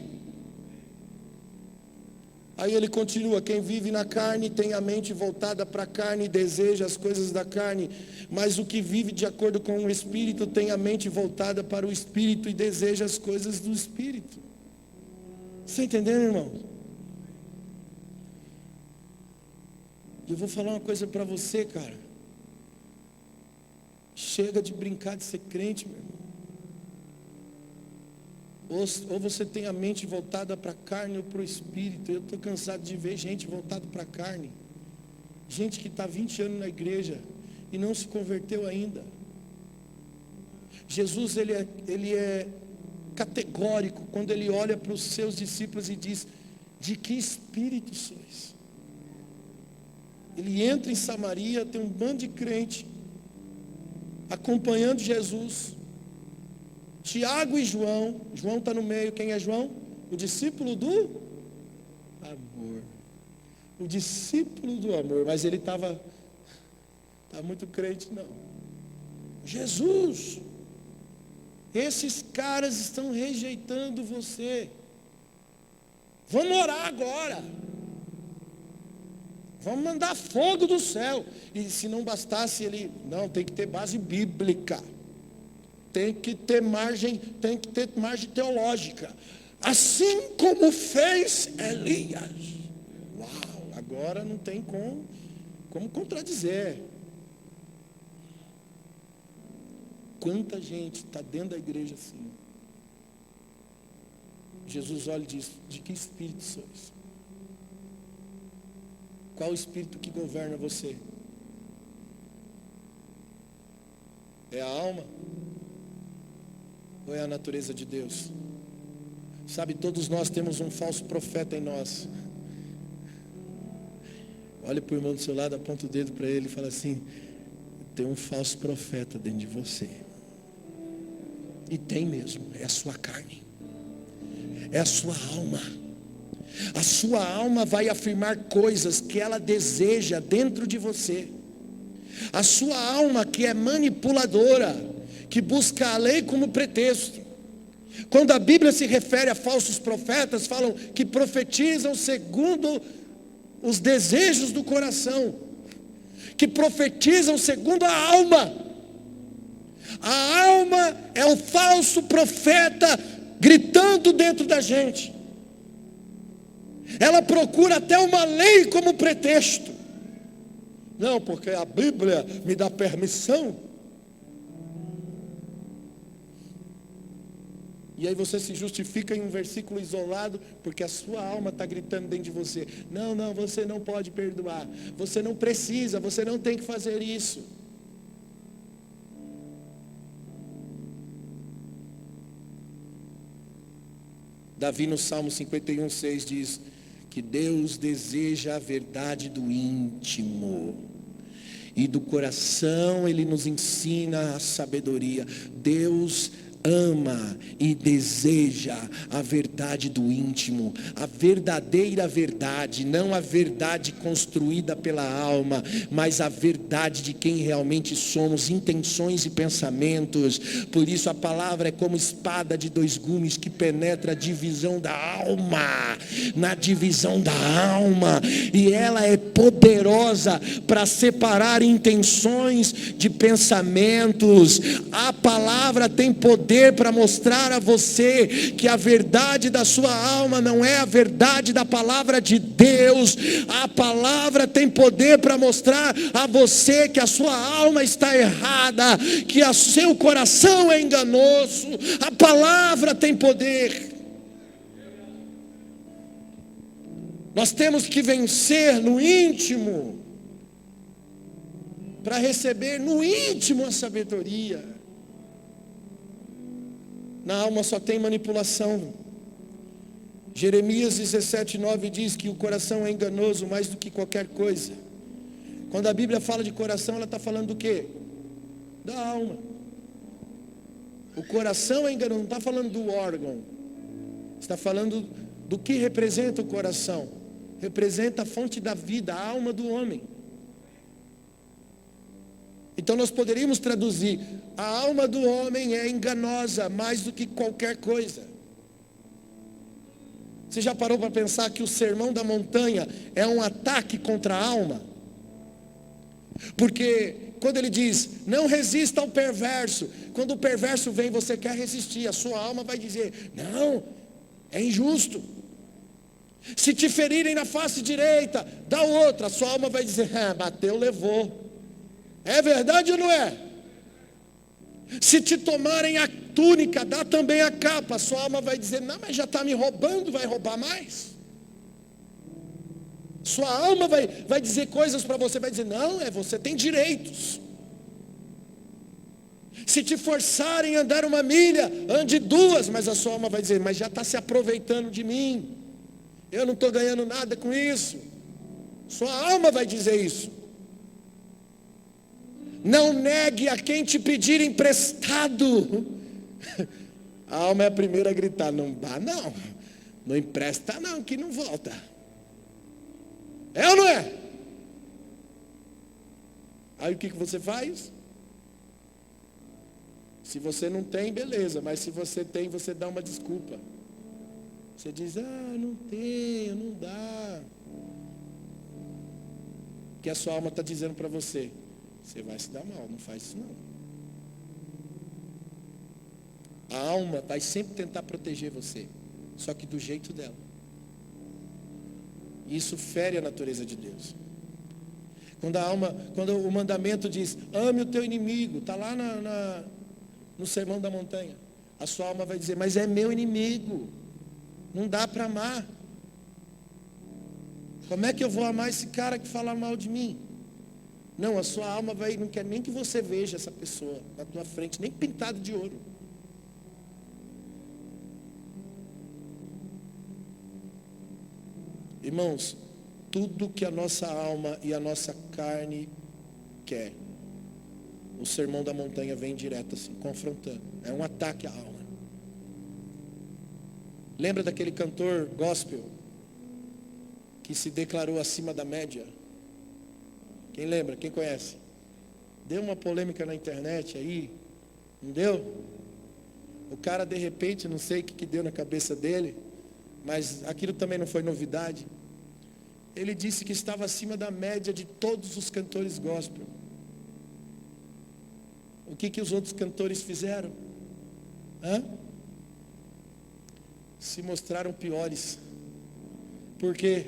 Aí ele continua: quem vive na carne tem a mente voltada para a carne e deseja as coisas da carne, mas o que vive de acordo com o Espírito tem a mente voltada para o Espírito e deseja as coisas do Espírito. Você entendendo, irmão? Eu vou falar uma coisa para você, cara. Chega de brincar de ser crente, meu irmão. Ou você tem a mente voltada para a carne ou para o Espírito. Eu estou cansado de ver gente voltada para a carne. Gente que está 20 anos na igreja e não se converteu ainda. Jesus, ele é categórico quando ele olha para os seus discípulos e diz: de que espírito sois? Ele entra em Samaria, tem um bando de crente acompanhando Jesus. Tiago e João está no meio. Quem é João? O discípulo do amor. O discípulo do amor. Mas ele estava muito crente, não. Jesus, esses caras estão rejeitando você. Vamos orar agora. Vamos mandar fogo do céu. E se não bastasse, ele: não, tem que ter base bíblica. Tem que ter margem teológica. Assim como fez Elias. Uau, agora não tem como contradizer. Quanta gente está dentro da igreja assim. Jesus olha e diz: de que espírito sois? Qual o espírito que governa você? É a alma? Ou é a natureza de Deus? Sabe, todos nós temos um falso profeta em nós. Olha para o irmão do seu lado, aponta o dedo para ele e fala assim: tem um falso profeta dentro de você. E tem mesmo, é a sua carne, é a sua alma. A sua alma vai afirmar coisas que ela deseja dentro de você. A sua alma, que é manipuladora, que busca a lei como pretexto. Quando a Bíblia se refere a falsos profetas, falam que profetizam segundo os desejos do coração, que profetizam segundo a alma. A alma é o falso profeta gritando dentro da gente. Ela procura até uma lei como pretexto. Não, porque a Bíblia me dá permissão. E aí você se justifica em um versículo isolado, porque a sua alma está gritando dentro de você: não, você não pode perdoar, você não precisa, você não tem que fazer isso. Davi no Salmo 51:6 diz que Deus deseja a verdade do íntimo, e do coração Ele nos ensina a sabedoria. Deus ama e deseja a verdade do íntimo, a verdadeira verdade, não a verdade construída pela alma, mas a verdade de quem realmente somos, intenções e pensamentos. Por isso a palavra é como espada de dois gumes que penetra a divisão da alma, na divisão da alma, e ela é poderosa para separar intenções de pensamentos. A palavra tem poder para mostrar a você que a verdade da sua alma não é a verdade da palavra de Deus. A palavra tem poder para mostrar a você que a sua alma está errada, que o seu coração é enganoso. A palavra tem poder. Nós temos que vencer no íntimo, para receber no íntimo a sabedoria. Na alma só tem manipulação. Jeremias 17:9 diz que o coração é enganoso mais do que qualquer coisa. Quando a Bíblia fala de coração, ela está falando do quê? Da alma. O coração é enganoso, não está falando do órgão. Está falando do que representa o coração. Representa a fonte da vida, a alma do homem. Então nós poderíamos traduzir: a alma do homem é enganosa mais do que qualquer coisa. Você já parou para pensar que o sermão da montanha é um ataque contra a alma? Porque quando ele diz, não resista ao perverso, quando o perverso vem, você quer resistir, a sua alma vai dizer, não, é injusto. Se te ferirem na face direita, dá outra, a sua alma vai dizer, bateu, levou. É verdade ou não é? Se te tomarem a túnica, dá também a capa. A sua alma vai dizer, não, mas já está me roubando, vai roubar mais? Sua alma vai dizer coisas para você, vai dizer, não, você tem direitos. Se te forçarem a andar 1 milha, ande 2, mas a sua alma vai dizer, mas já está se aproveitando de mim. Eu não estou ganhando nada com isso. Sua alma vai dizer isso. Não negue a quem te pedir emprestado. A alma é a primeira a gritar, não dá não. Não empresta não, que não volta. É ou não é? Aí o que você faz? Se você não tem, beleza. Mas se você tem, você dá uma desculpa. Você diz, não tenho, não dá. O que a sua alma está dizendo para você? Você vai se dar mal, não faz isso não. A alma vai sempre tentar proteger você, só que do jeito dela. Isso fere a natureza de Deus. Quando o mandamento diz, ame o teu inimigo, está lá no sermão da montanha. A sua alma vai dizer, mas é meu inimigo, não dá para amar. Como é que eu vou amar esse cara que fala mal de mim? Não, a sua alma não quer nem que você veja essa pessoa na tua frente, nem pintado de ouro. Irmãos, tudo que a nossa alma e a nossa carne quer, o sermão da montanha vem direto assim, confrontando. É um ataque à alma. Lembra daquele cantor gospel que se declarou acima da média? Quem lembra? Quem conhece? Deu uma polêmica na internet aí, não deu? O cara de repente, não sei o que deu na cabeça dele, mas aquilo também não foi novidade. Ele disse que estava acima da média de todos os cantores gospel. O que os outros cantores fizeram? Se mostraram piores. Por quê?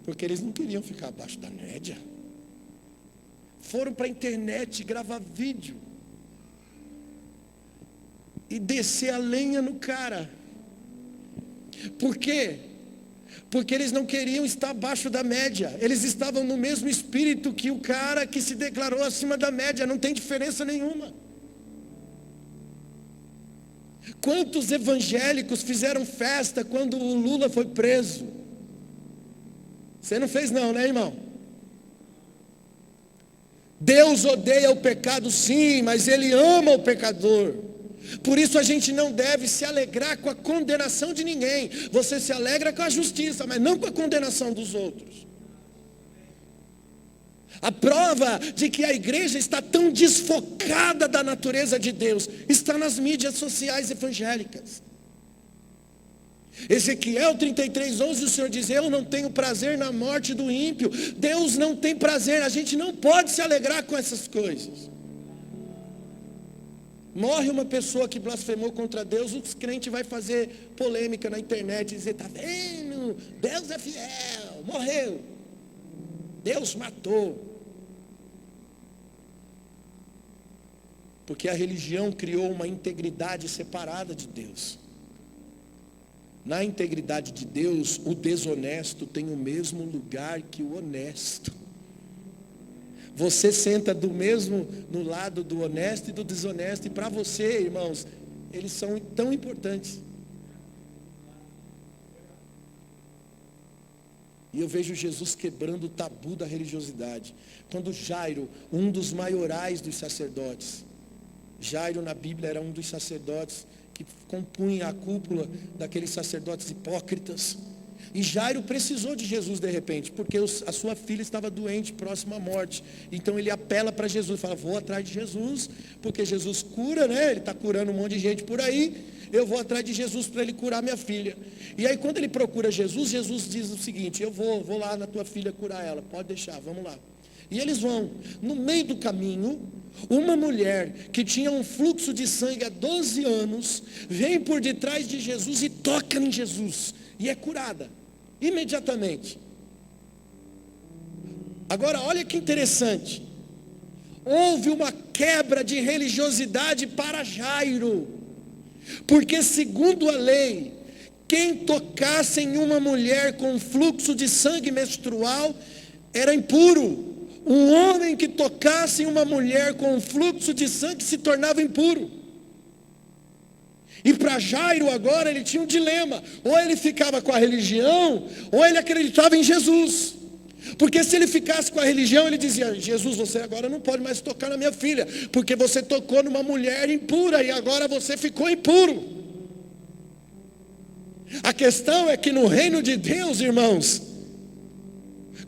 Porque eles não queriam ficar abaixo da média. Foram para a internet gravar vídeo e descer a lenha no cara. Por quê? Porque eles não queriam estar abaixo da média. Eles estavam no mesmo espírito que o cara que se declarou acima da média. Não tem diferença nenhuma. Quantos evangélicos fizeram festa quando o Lula foi preso? Você não fez não, né, irmão? Deus odeia o pecado, sim, mas Ele ama o pecador. Por isso a gente não deve se alegrar com a condenação de ninguém. Você se alegra com a justiça, mas não com a condenação dos outros. A prova de que a igreja está tão desfocada da natureza de Deus está nas mídias sociais evangélicas. Ezequiel 33:11, o Senhor diz: eu não tenho prazer na morte do ímpio. Deus não tem prazer, a gente não pode se alegrar com essas coisas. Morre uma pessoa que blasfemou contra Deus, os crentes vão fazer polêmica na internet, dizer: está vendo, Deus é fiel, morreu, Deus matou. Porque a religião criou uma integridade separada de Deus. Na integridade de Deus, o desonesto tem o mesmo lugar que o honesto. Você senta no lado do honesto e do desonesto, e para você, irmãos, eles são tão importantes. E eu vejo Jesus quebrando o tabu da religiosidade. Quando Jairo, um dos maiorais dos sacerdotes, Jairo na Bíblia era um dos sacerdotes que compunha a cúpula daqueles sacerdotes hipócritas. E Jairo precisou de Jesus de repente, porque a sua filha estava doente, próxima à morte. Então ele apela para Jesus, fala: vou atrás de Jesus, porque Jesus cura, né? Ele está curando um monte de gente por aí, eu vou atrás de Jesus para ele curar minha filha. E aí quando ele procura Jesus, Jesus diz o seguinte: eu vou lá na tua filha curar ela, pode deixar, vamos lá. E eles vão, no meio do caminho, uma mulher que tinha um fluxo de sangue há 12 anos, vem por detrás de Jesus e toca em Jesus, e é curada, imediatamente. Agora olha que interessante, houve uma quebra de religiosidade para Jairo, porque segundo a lei, quem tocasse em uma mulher com fluxo de sangue menstrual era impuro. Um homem que tocasse em uma mulher com fluxo de sangue se tornava impuro. E para Jairo agora ele tinha um dilema: ou ele ficava com a religião, ou ele acreditava em Jesus. Porque se ele ficasse com a religião, ele dizia: Jesus, você agora não pode mais tocar na minha filha, porque você tocou numa mulher impura e agora você ficou impuro. A questão é que no reino de Deus, irmãos,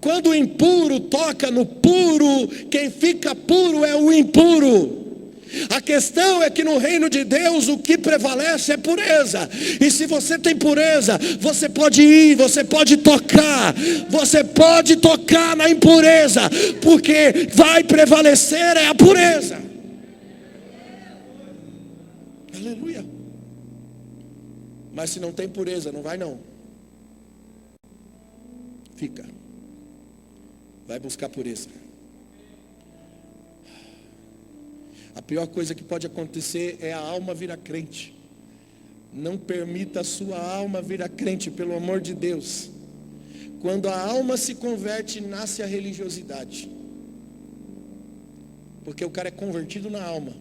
quando o impuro toca no puro, quem fica puro é o impuro. A questão é que no reino de Deus o que prevalece é pureza. E se você tem pureza, você pode ir, você pode tocar na impureza, porque vai prevalecer é a pureza. Aleluia. Mas se não tem pureza, não vai não. Fica. Vai buscar pureza. A pior coisa que pode acontecer é a alma virar crente. Não permita a sua alma virar crente, pelo amor de Deus. Quando a alma se converte, nasce a religiosidade. Porque o cara é convertido na alma.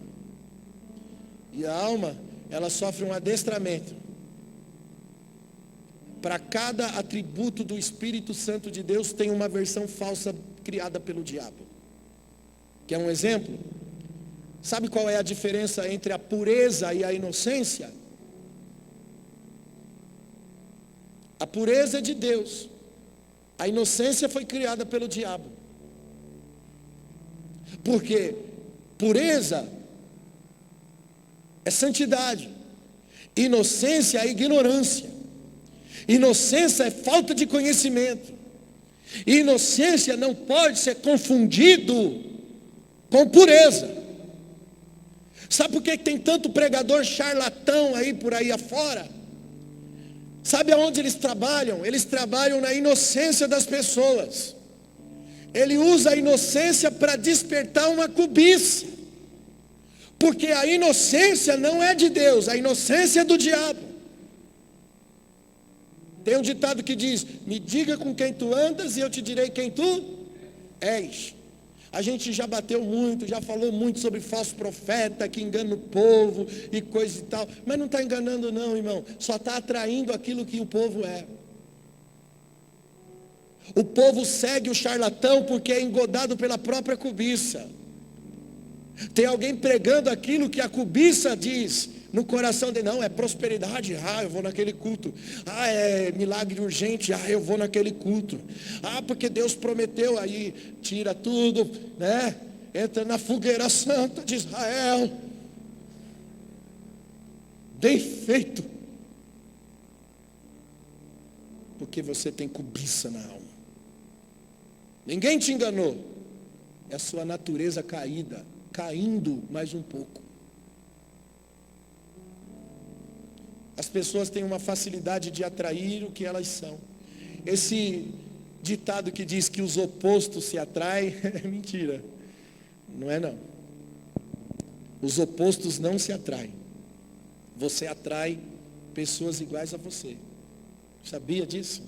E a alma, ela sofre um adestramento. Para cada atributo do Espírito Santo de Deus tem uma versão falsa criada pelo diabo. Quer um exemplo? Sabe qual é a diferença entre a pureza e a inocência? A pureza é de Deus. A inocência foi criada pelo diabo. Porque pureza é santidade. Inocência é ignorância. Inocência é falta de conhecimento. Inocência não pode ser confundido com pureza. Sabe por que tem tanto pregador charlatão aí por aí afora? Sabe aonde eles trabalham? Eles trabalham na inocência das pessoas. Ele usa a inocência para despertar uma cobiça. Porque a inocência não é de Deus, a inocência é do diabo. Tem um ditado que diz: me diga com quem tu andas e eu te direi quem tu és. A gente já bateu muito, já falou muito sobre falso profeta que engana o povo e coisa e tal. Mas não está enganando não, irmão. Só está atraindo aquilo que o povo é. O povo segue o charlatão porque é engodado pela própria cobiça. Tem alguém pregando aquilo que a cobiça diz no coração dele. Não, é prosperidade, eu vou naquele culto. É milagre urgente, eu vou naquele culto. Porque Deus prometeu, aí tira tudo, né? Entra na fogueira santa de Israel. Bem feito. Porque você tem cobiça na alma. Ninguém te enganou. É a sua natureza caída, caindo mais um pouco. As pessoas têm uma facilidade de atrair o que elas são. Esse ditado que diz que os opostos se atraem, é mentira. Não é não. Os opostos não se atraem. Você atrai pessoas iguais a você. Sabia disso?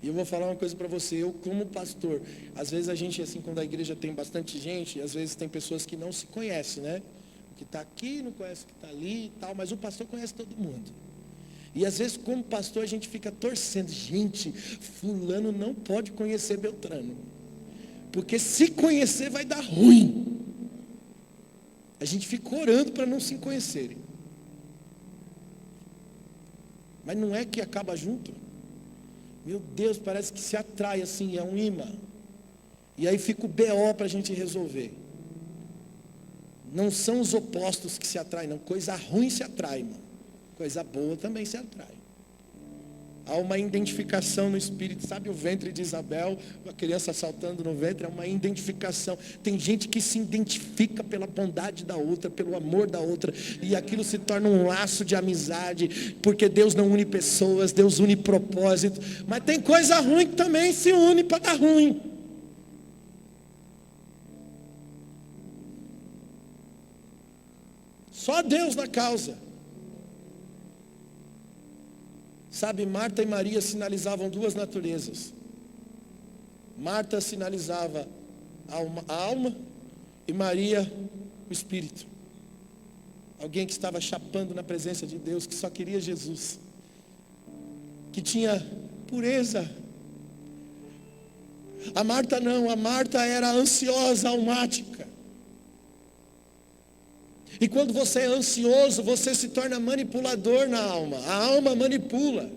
E eu vou falar uma coisa para você, eu como pastor, às vezes a gente, assim, quando a igreja tem bastante gente, às vezes tem pessoas que não se conhecem, né? O que está aqui não conhece o que está ali e tal, mas o pastor conhece todo mundo. E às vezes, como pastor, a gente fica torcendo, gente, fulano não pode conhecer Beltrano, porque se conhecer vai dar ruim. A gente fica orando para não se conhecerem. Mas não é que acaba junto? Meu Deus, parece que se atrai assim, é um imã. E aí fica o BO para a gente resolver. Não são os opostos que se atraem, não. Coisa ruim se atrai, irmão. Coisa boa também se atrai. Há uma identificação no espírito, sabe o ventre de Isabel, uma criança saltando no ventre, é uma identificação. Tem gente que se identifica pela bondade da outra, pelo amor da outra, e aquilo se torna um laço de amizade, porque Deus não une pessoas, Deus une propósito. Mas tem coisa ruim que também se une para dar ruim. Só Deus na causa. Sabe, Marta e Maria sinalizavam duas naturezas. Marta sinalizava a alma e Maria o espírito. Alguém que estava chapando na presença de Deus, que só queria Jesus. Que tinha pureza. A Marta não, a Marta era ansiosa, almática. E quando você é ansioso, você se torna manipulador na alma. A alma manipula.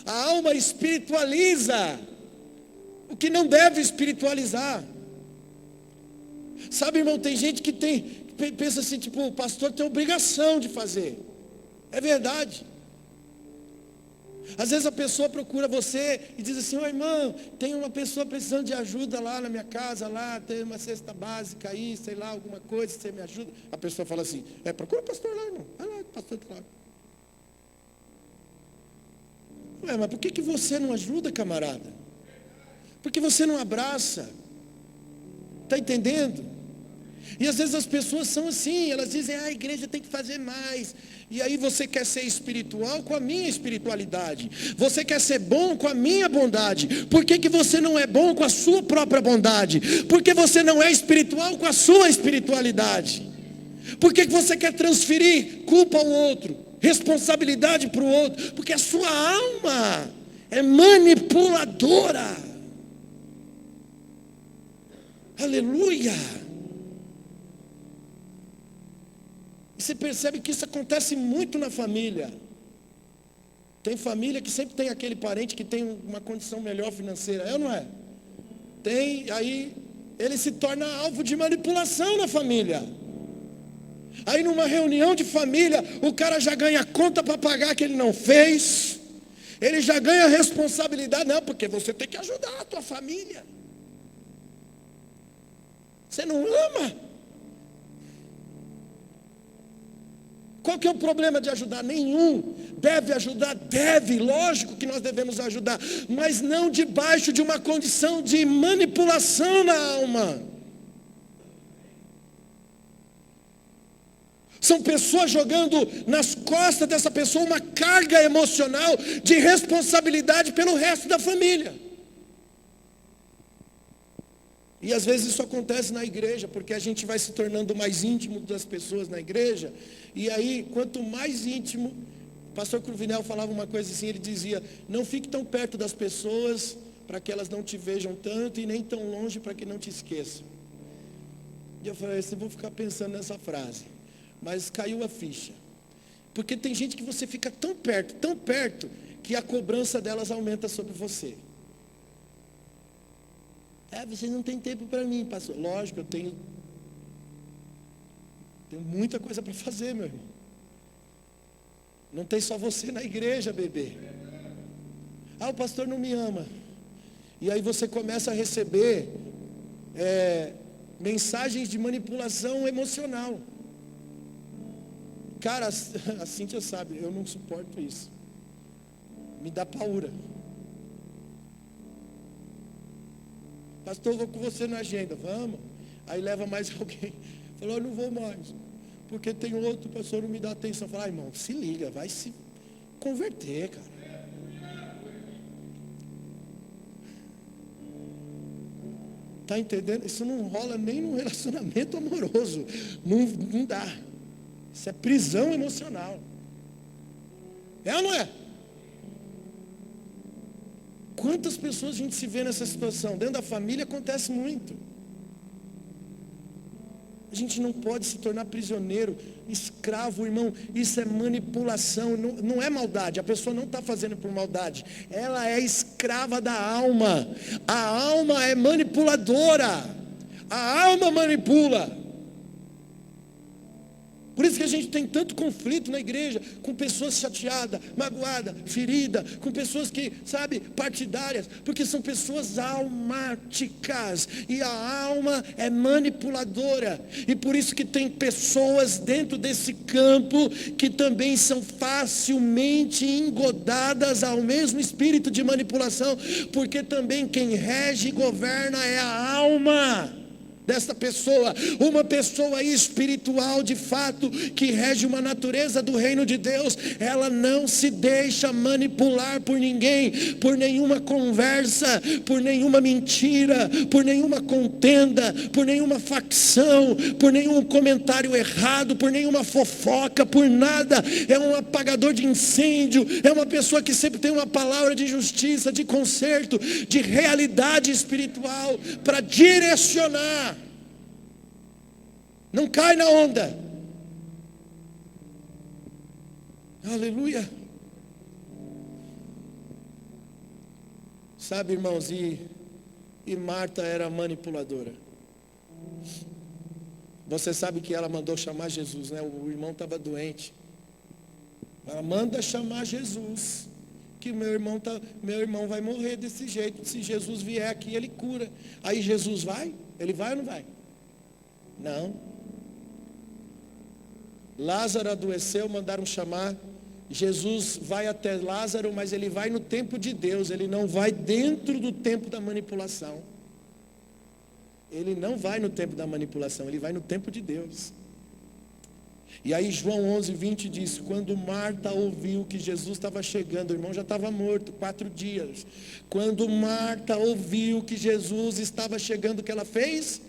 A alma espiritualiza o que não deve espiritualizar. Sabe, irmão, tem gente que pensa assim, tipo, o pastor tem obrigação de fazer. É verdade. Às vezes a pessoa procura você e diz assim, irmão, tem uma pessoa precisando de ajuda lá na minha casa, lá, tem uma cesta básica aí, sei lá, alguma coisa, você me ajuda? A pessoa fala assim, procura o pastor lá, irmão. Vai lá, o pastor está lá. Mas por que você não ajuda, camarada? Por que você não abraça? Está entendendo? E às vezes as pessoas são assim, elas dizem, a igreja tem que fazer mais. E aí você quer ser espiritual com a minha espiritualidade. Você quer ser bom com a minha bondade. Por que você não é bom com a sua própria bondade? Por que você não é espiritual com a sua espiritualidade? Por que você quer transferir culpa ao outro, responsabilidade para o outro? Porque a sua alma é manipuladora. Aleluia! E você percebe que isso acontece muito na família. Tem família que sempre tem aquele parente que tem uma condição melhor financeira, é ou não é? Tem, aí ele se torna alvo de manipulação na família. Aí numa reunião de família, o cara já ganha conta para pagar que ele não fez. Ele já ganha responsabilidade, não, porque você tem que ajudar a tua família. Você não ama? Qual que é o problema de ajudar? Nenhum. Deve ajudar? Deve, lógico que nós devemos ajudar, mas não debaixo de uma condição de manipulação na alma. São pessoas jogando nas costas dessa pessoa uma carga emocional de responsabilidade pelo resto da família. E às vezes isso acontece na igreja, porque a gente vai se tornando mais íntimo das pessoas na igreja, e aí quanto mais íntimo, O pastor Cruvinel falava uma coisa assim, ele dizia: não fique tão perto das pessoas para que elas não te vejam tanto, e nem tão longe para que não te esqueçam. E eu falei assim, vou ficar pensando nessa frase. Mas caiu a ficha. Porque tem gente que você fica tão perto, que a cobrança delas aumenta sobre você. Você não tem tempo para mim, pastor. Lógico, eu tenho muita coisa para fazer, meu irmão. Não tem só você na igreja, bebê. O pastor não me ama. E aí você começa a receber mensagens de manipulação emocional. Cara, a Cíntia sabe, eu não suporto isso. Me dá paura. Pastor, vou com você na agenda. Vamos. Aí leva mais alguém. Falou, eu não vou mais. Porque tem outro, pastor, não me dá atenção. Fala, irmão, se liga, vai se converter, cara. Está entendendo? Isso não rola nem num relacionamento amoroso. Não dá. Isso é prisão emocional. É ou não é? Quantas pessoas a gente se vê nessa situação? Dentro da família acontece muito. A gente não pode se tornar prisioneiro, escravo, irmão. Isso é manipulação, não é maldade. A pessoa não está fazendo por maldade. Ela é escrava da alma. A alma é manipuladora. A alma manipula. Por isso que a gente tem tanto conflito na igreja, com pessoas chateadas, magoadas, feridas, com pessoas que, partidárias, porque são pessoas almáticas, e a alma é manipuladora, e por isso que tem pessoas dentro desse campo, que também são facilmente engodadas ao mesmo espírito de manipulação, porque também quem rege e governa é a alma desta pessoa, uma pessoa espiritual de fato, que rege uma natureza do reino de Deus. Ela não se deixa manipular por ninguém, por nenhuma conversa, por nenhuma mentira, por nenhuma contenda, por nenhuma facção, por nenhum comentário errado, por nenhuma fofoca, por nada. É um apagador de incêndio, é uma pessoa que sempre tem uma palavra de justiça, de conserto, de realidade espiritual para direcionar. Não cai na onda. Aleluia. Sabe, irmãos, e Marta era manipuladora. Você sabe que ela mandou chamar Jesus, né? O irmão estava doente. Ela manda chamar Jesus, que meu irmão vai morrer desse jeito. Se Jesus vier aqui, ele cura. Aí Jesus vai? Ele vai ou não vai? Não. Lázaro adoeceu, mandaram chamar. Jesus vai até Lázaro, mas ele vai no tempo de Deus. Ele não vai dentro do tempo da manipulação. Ele não vai no tempo da manipulação, ele vai no tempo de Deus. E aí João 11:20 diz: quando Marta ouviu que Jesus estava chegando, o irmão já estava morto 4 dias. Quando Marta ouviu que Jesus estava chegando, o que ela fez?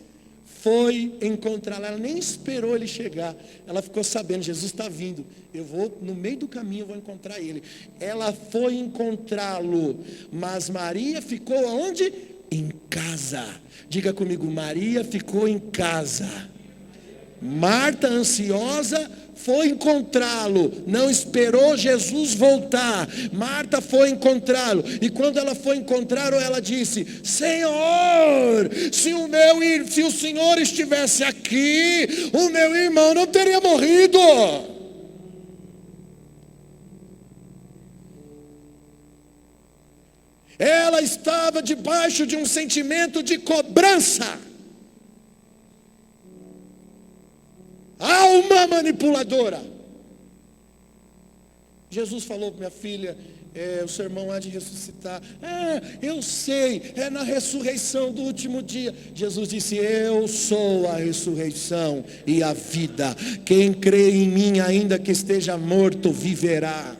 Foi encontrá-lo. Ela nem esperou ele chegar. Ela ficou sabendo, Jesus está vindo. Eu vou, no meio do caminho, eu vou encontrar ele. Ela foi encontrá-lo. Mas Maria ficou aonde? Em casa. Diga comigo, Maria ficou em casa. Marta, ansiosa, foi encontrá-lo, não esperou Jesus voltar. Marta foi encontrá-lo, e quando ela foi encontrá-lo, ela disse: Senhor, se o Senhor estivesse aqui, o meu irmão não teria morrido. Ela estava debaixo de um sentimento de cobrança. Alma manipuladora. Jesus falou para minha filha: o seu irmão há de ressuscitar. Eu sei, é na ressurreição do último dia. Jesus disse: eu sou a ressurreição e a vida. Quem crê em mim, ainda que esteja morto, viverá.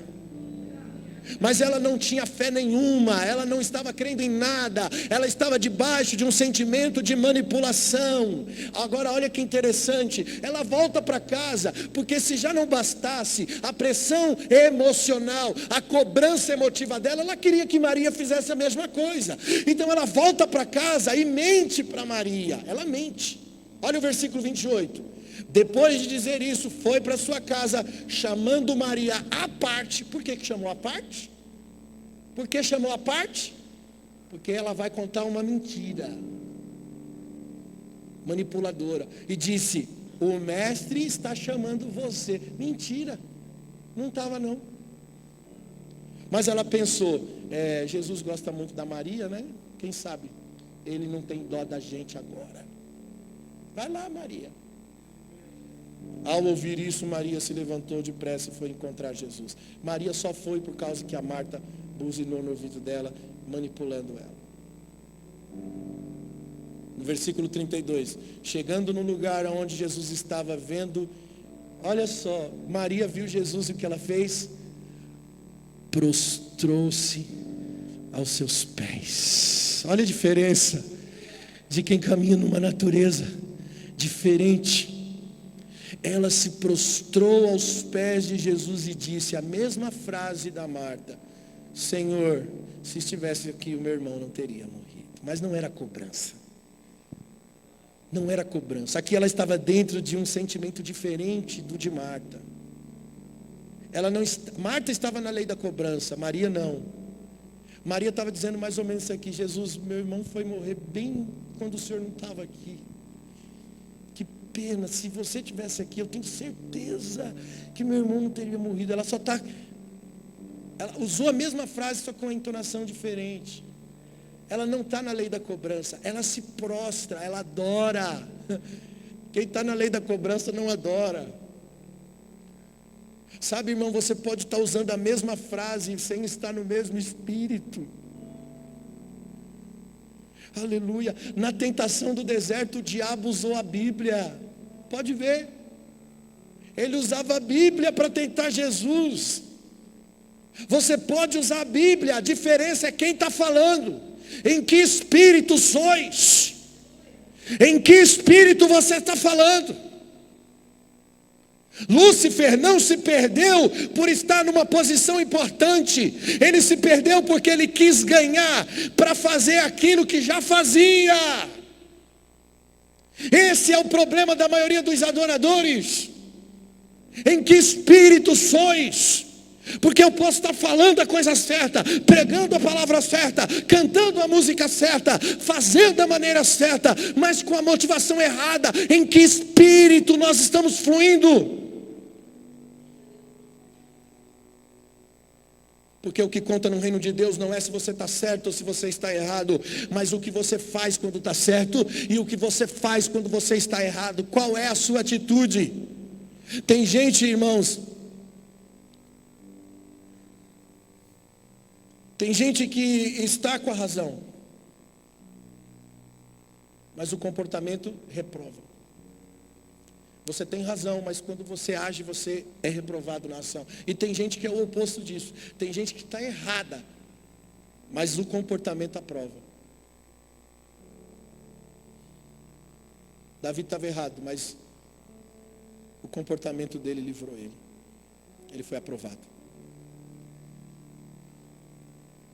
Mas ela não tinha fé nenhuma, ela não estava crendo em nada, ela estava debaixo de um sentimento de manipulação. Agora olha que interessante, ela volta para casa, porque se já não bastasse a pressão emocional, a cobrança emotiva dela, ela queria que Maria fizesse a mesma coisa. Então ela volta para casa e mente para Maria, ela mente. Olha o versículo 28. Depois de dizer isso, foi para sua casa, chamando Maria à parte. Por que chamou à parte? Por que chamou à parte? Porque ela vai contar uma mentira manipuladora. E disse: o mestre está chamando você. Mentira, não estava não. Mas ela pensou, Jesus gosta muito da Maria, né? Quem sabe ele não tem dó da gente agora. Vai lá, Maria. Ao ouvir isso, Maria se levantou depressa e foi encontrar Jesus. Maria só foi por causa que a Marta buzinou no ouvido dela, manipulando ela. No versículo 32, chegando no lugar onde Jesus estava vendo, olha só, Maria viu Jesus e o que ela fez? Prostrou-se aos seus pés. Olha a diferença de quem caminha numa natureza diferente. Ela se prostrou aos pés de Jesus e disse a mesma frase da Marta: Senhor, se estivesse aqui o meu irmão não teria morrido. Mas não era cobrança. Não era cobrança. Aqui ela estava dentro de um sentimento diferente do de Marta. Marta estava na lei da cobrança, Maria não. Maria estava dizendo mais ou menos isso aqui: Jesus, meu irmão foi morrer bem quando o Senhor não estava aqui. Pena, se você estivesse aqui, eu tenho certeza que meu irmão não teria morrido. Ela usou a mesma frase, só com uma entonação diferente. Ela não está na lei da cobrança, ela se prostra, ela adora. Quem está na lei da cobrança não adora. Sabe, irmão, você pode estar usando a mesma frase sem estar no mesmo espírito. Aleluia. Na tentação do deserto, o diabo usou a Bíblia. Pode ver. Ele usava a Bíblia para tentar Jesus. Você pode usar a Bíblia, a diferença é quem está falando. Em que espírito sois? Em que espírito você está falando? Lúcifer não se perdeu por estar numa posição importante. Ele se perdeu porque ele quis ganhar para fazer aquilo que já fazia. Esse é o problema da maioria dos adoradores. Em que espírito sois? Porque eu posso estar falando a coisa certa, pregando a palavra certa, cantando a música certa, fazendo da maneira certa, mas com a motivação errada. Em que espírito nós estamos fluindo? Porque o que conta no reino de Deus não é se você está certo ou se você está errado, mas o que você faz quando está certo e o que você faz quando você está errado. Qual é a sua atitude? Tem gente, irmãos, tem gente que está com a razão, mas o comportamento reprova. Você tem razão, mas quando você age, você é reprovado na ação. E tem gente que é o oposto disso. Tem gente que está errada, mas o comportamento aprova. Davi estava errado, mas o comportamento dele livrou ele. Ele foi aprovado.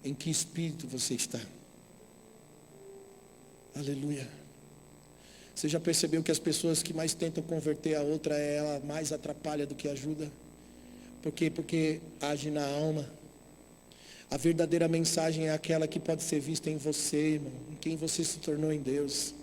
Em que espírito você está? Aleluia. Você já percebeu que as pessoas que mais tentam converter a outra, ela mais atrapalha do que ajuda? Por quê? Porque age na alma. A verdadeira mensagem é aquela que pode ser vista em você, irmão, em quem você se tornou em Deus.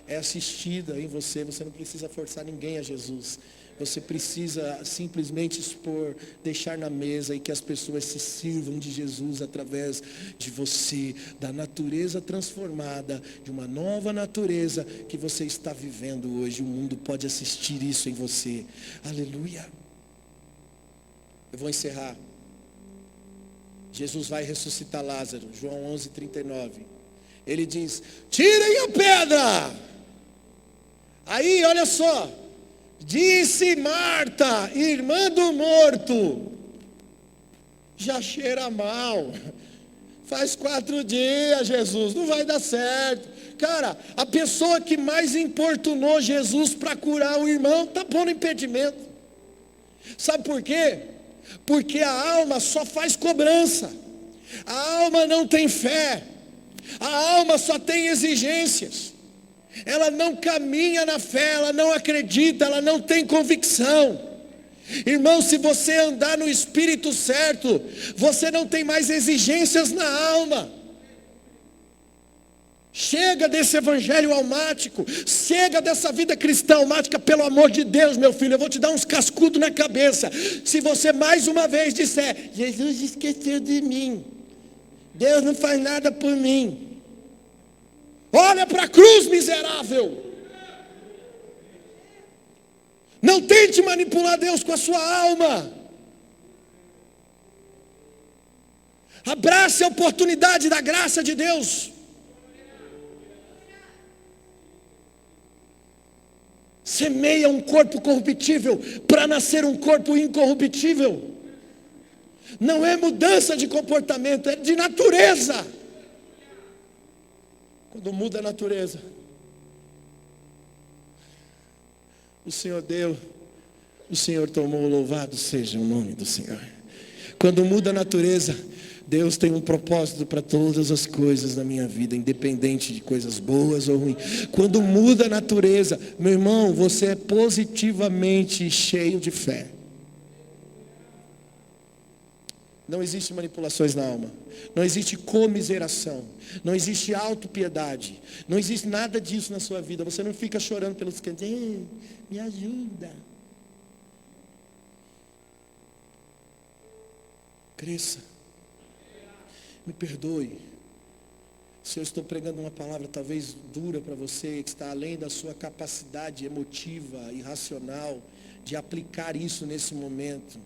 É assistida em você, você não precisa forçar ninguém a Jesus. Você precisa simplesmente expor, deixar na mesa e que as pessoas se sirvam de Jesus através de você, da natureza transformada, de uma nova natureza que você está vivendo hoje. O mundo pode assistir isso em você. Aleluia. Eu vou encerrar. Jesus vai ressuscitar Lázaro, João 11:39. Ele diz: tirem a pedra. Aí, olha só. Disse Marta, irmã do morto: já cheira mal. Faz 4 dias, Jesus, não vai dar certo. Cara, a pessoa que mais importunou Jesus para curar o irmão está pondo impedimento. Sabe por quê? Porque a alma só faz cobrança. A alma não tem fé. A alma só tem exigências. Ela não caminha na fé, ela não acredita, ela não tem convicção. Irmão, se você andar no espírito certo, você não tem mais exigências na alma. Chega desse evangelho almático, chega dessa vida cristã almática, pelo amor de Deus, meu filho, eu vou te dar uns cascudos na cabeça. Se você mais uma vez disser, Jesus esqueceu de mim, Deus não faz nada por mim, olha para a cruz, miserável. Não tente manipular Deus com a sua alma. Abrace a oportunidade da graça de Deus. Semeia um corpo corruptível para nascer um corpo incorruptível. Não é mudança de comportamento, é de natureza. Quando muda a natureza, o Senhor deu, o Senhor tomou, louvado seja o nome do Senhor. Quando muda a natureza, Deus tem um propósito para todas as coisas na minha vida, independente de coisas boas ou ruins. Quando muda a natureza, meu irmão, você é positivamente cheio de fé. Não existe manipulações na alma, não existe comiseração, não existe autopiedade, não existe nada disso na sua vida. Você não fica chorando pelos cantos, me ajuda. Cresça, me perdoe, se eu estou pregando uma palavra talvez dura para você, que está além da sua capacidade emotiva e racional de aplicar isso nesse momento.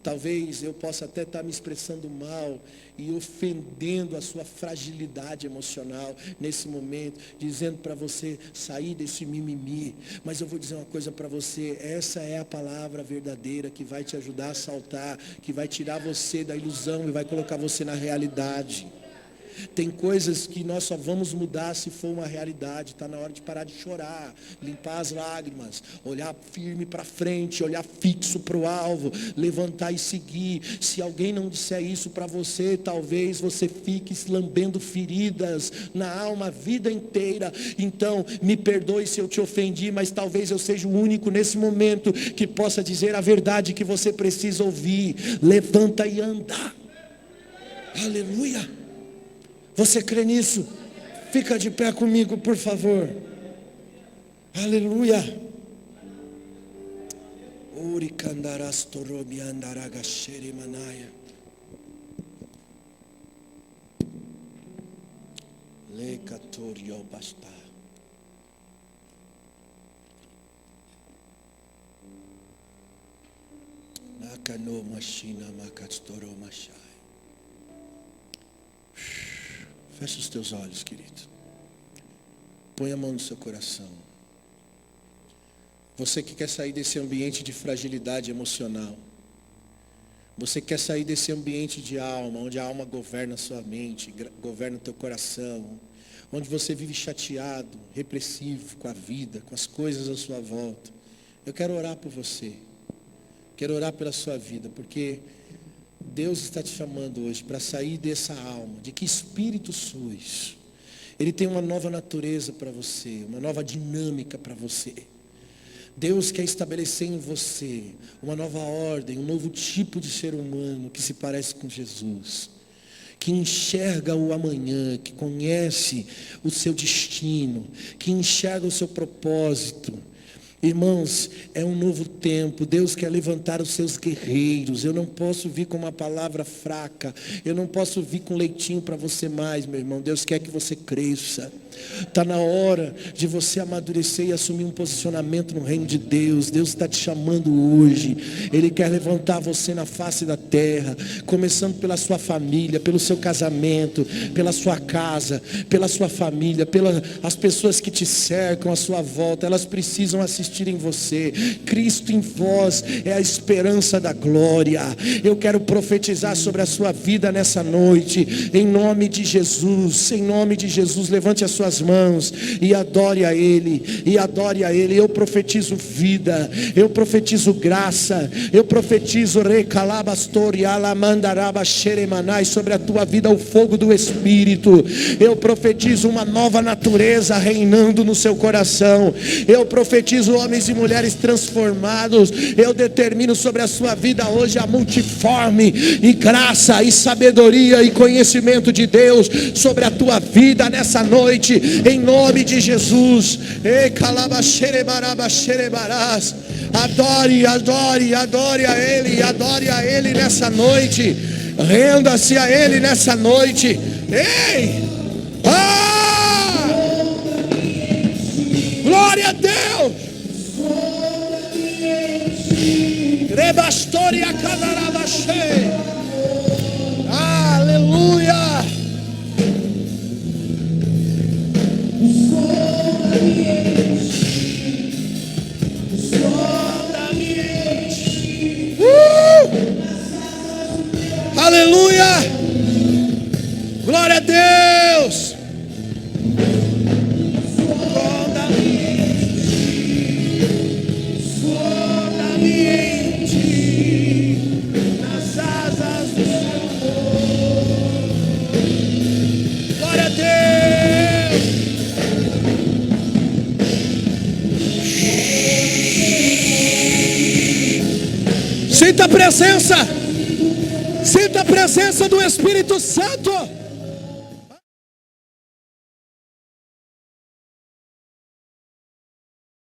Talvez eu possa até estar me expressando mal e ofendendo a sua fragilidade emocional nesse momento, dizendo para você sair desse mimimi. Mas eu vou dizer uma coisa para você, essa é a palavra verdadeira que vai te ajudar a saltar, que vai tirar você da ilusão e vai colocar você na realidade. Tem coisas que nós só vamos mudar se for uma realidade. Está na hora de parar de chorar, limpar as lágrimas, olhar firme para frente, olhar fixo para o alvo, levantar e seguir. Se alguém não disser isso para você, talvez você fique lambendo feridas na alma a vida inteira. Então, me perdoe se eu te ofendi, mas talvez eu seja o único nesse momento que possa dizer a verdade que você precisa ouvir. Levanta e anda. Aleluia. Você crê nisso? Fica de pé comigo, por favor. Aleluia. Nakano machina makatstoro machai. Feche os teus olhos, querido. Põe a mão no seu coração. Você que quer sair desse ambiente de fragilidade emocional. Você quer sair desse ambiente de alma, onde a alma governa a sua mente, governa o teu coração. Onde você vive chateado, repressivo com a vida, com as coisas à sua volta. Eu quero orar por você. Quero orar pela sua vida, porque Deus está te chamando hoje para sair dessa alma. De que espírito sois? Ele tem uma nova natureza para você, uma nova dinâmica para você. Deus quer estabelecer em você uma nova ordem, um novo tipo de ser humano que se parece com Jesus, que enxerga o amanhã, que conhece o seu destino, que enxerga o seu propósito. Irmãos, é um novo tempo. Deus quer levantar os seus guerreiros. Eu não posso vir com uma palavra fraca. Eu não posso vir com leitinho para você mais, meu irmão. Deus quer que você cresça. Está na hora de você amadurecer e assumir um posicionamento no reino de Deus. Deus está te chamando hoje. Ele quer levantar você na face da terra, começando pela sua família, pelo seu casamento, pela sua casa, pela sua família, pelas as pessoas que te cercam à sua volta. Elas precisam assistir em você. Cristo em vós é a esperança da glória. Eu quero profetizar sobre a sua vida nessa noite, em nome de Jesus. Em nome de Jesus, levante as suas mãos e adore a Ele, e adore a Ele. Eu profetizo vida, eu profetizo graça, eu profetizo recalabastori alamandaraba xeremanai sobre a tua vida, o fogo do Espírito. Eu profetizo uma nova natureza reinando no seu coração. Eu profetizo homens e mulheres transformados. Eu determino sobre a sua vida hoje a multiforme e graça e sabedoria e conhecimento de Deus sobre a tua vida nessa noite, em nome de Jesus. Adore, adore, adore a Ele, adore a Ele nessa noite. Renda-se a Ele nessa noite. Ei! Ah! Glória a Deus! Rebastoria canarabache. Aleluia! Aleluia! Glória a Deus! Nas asas do Senhor. Glória a Deus! Sinta a presença. Sinta a presença do Espírito Santo.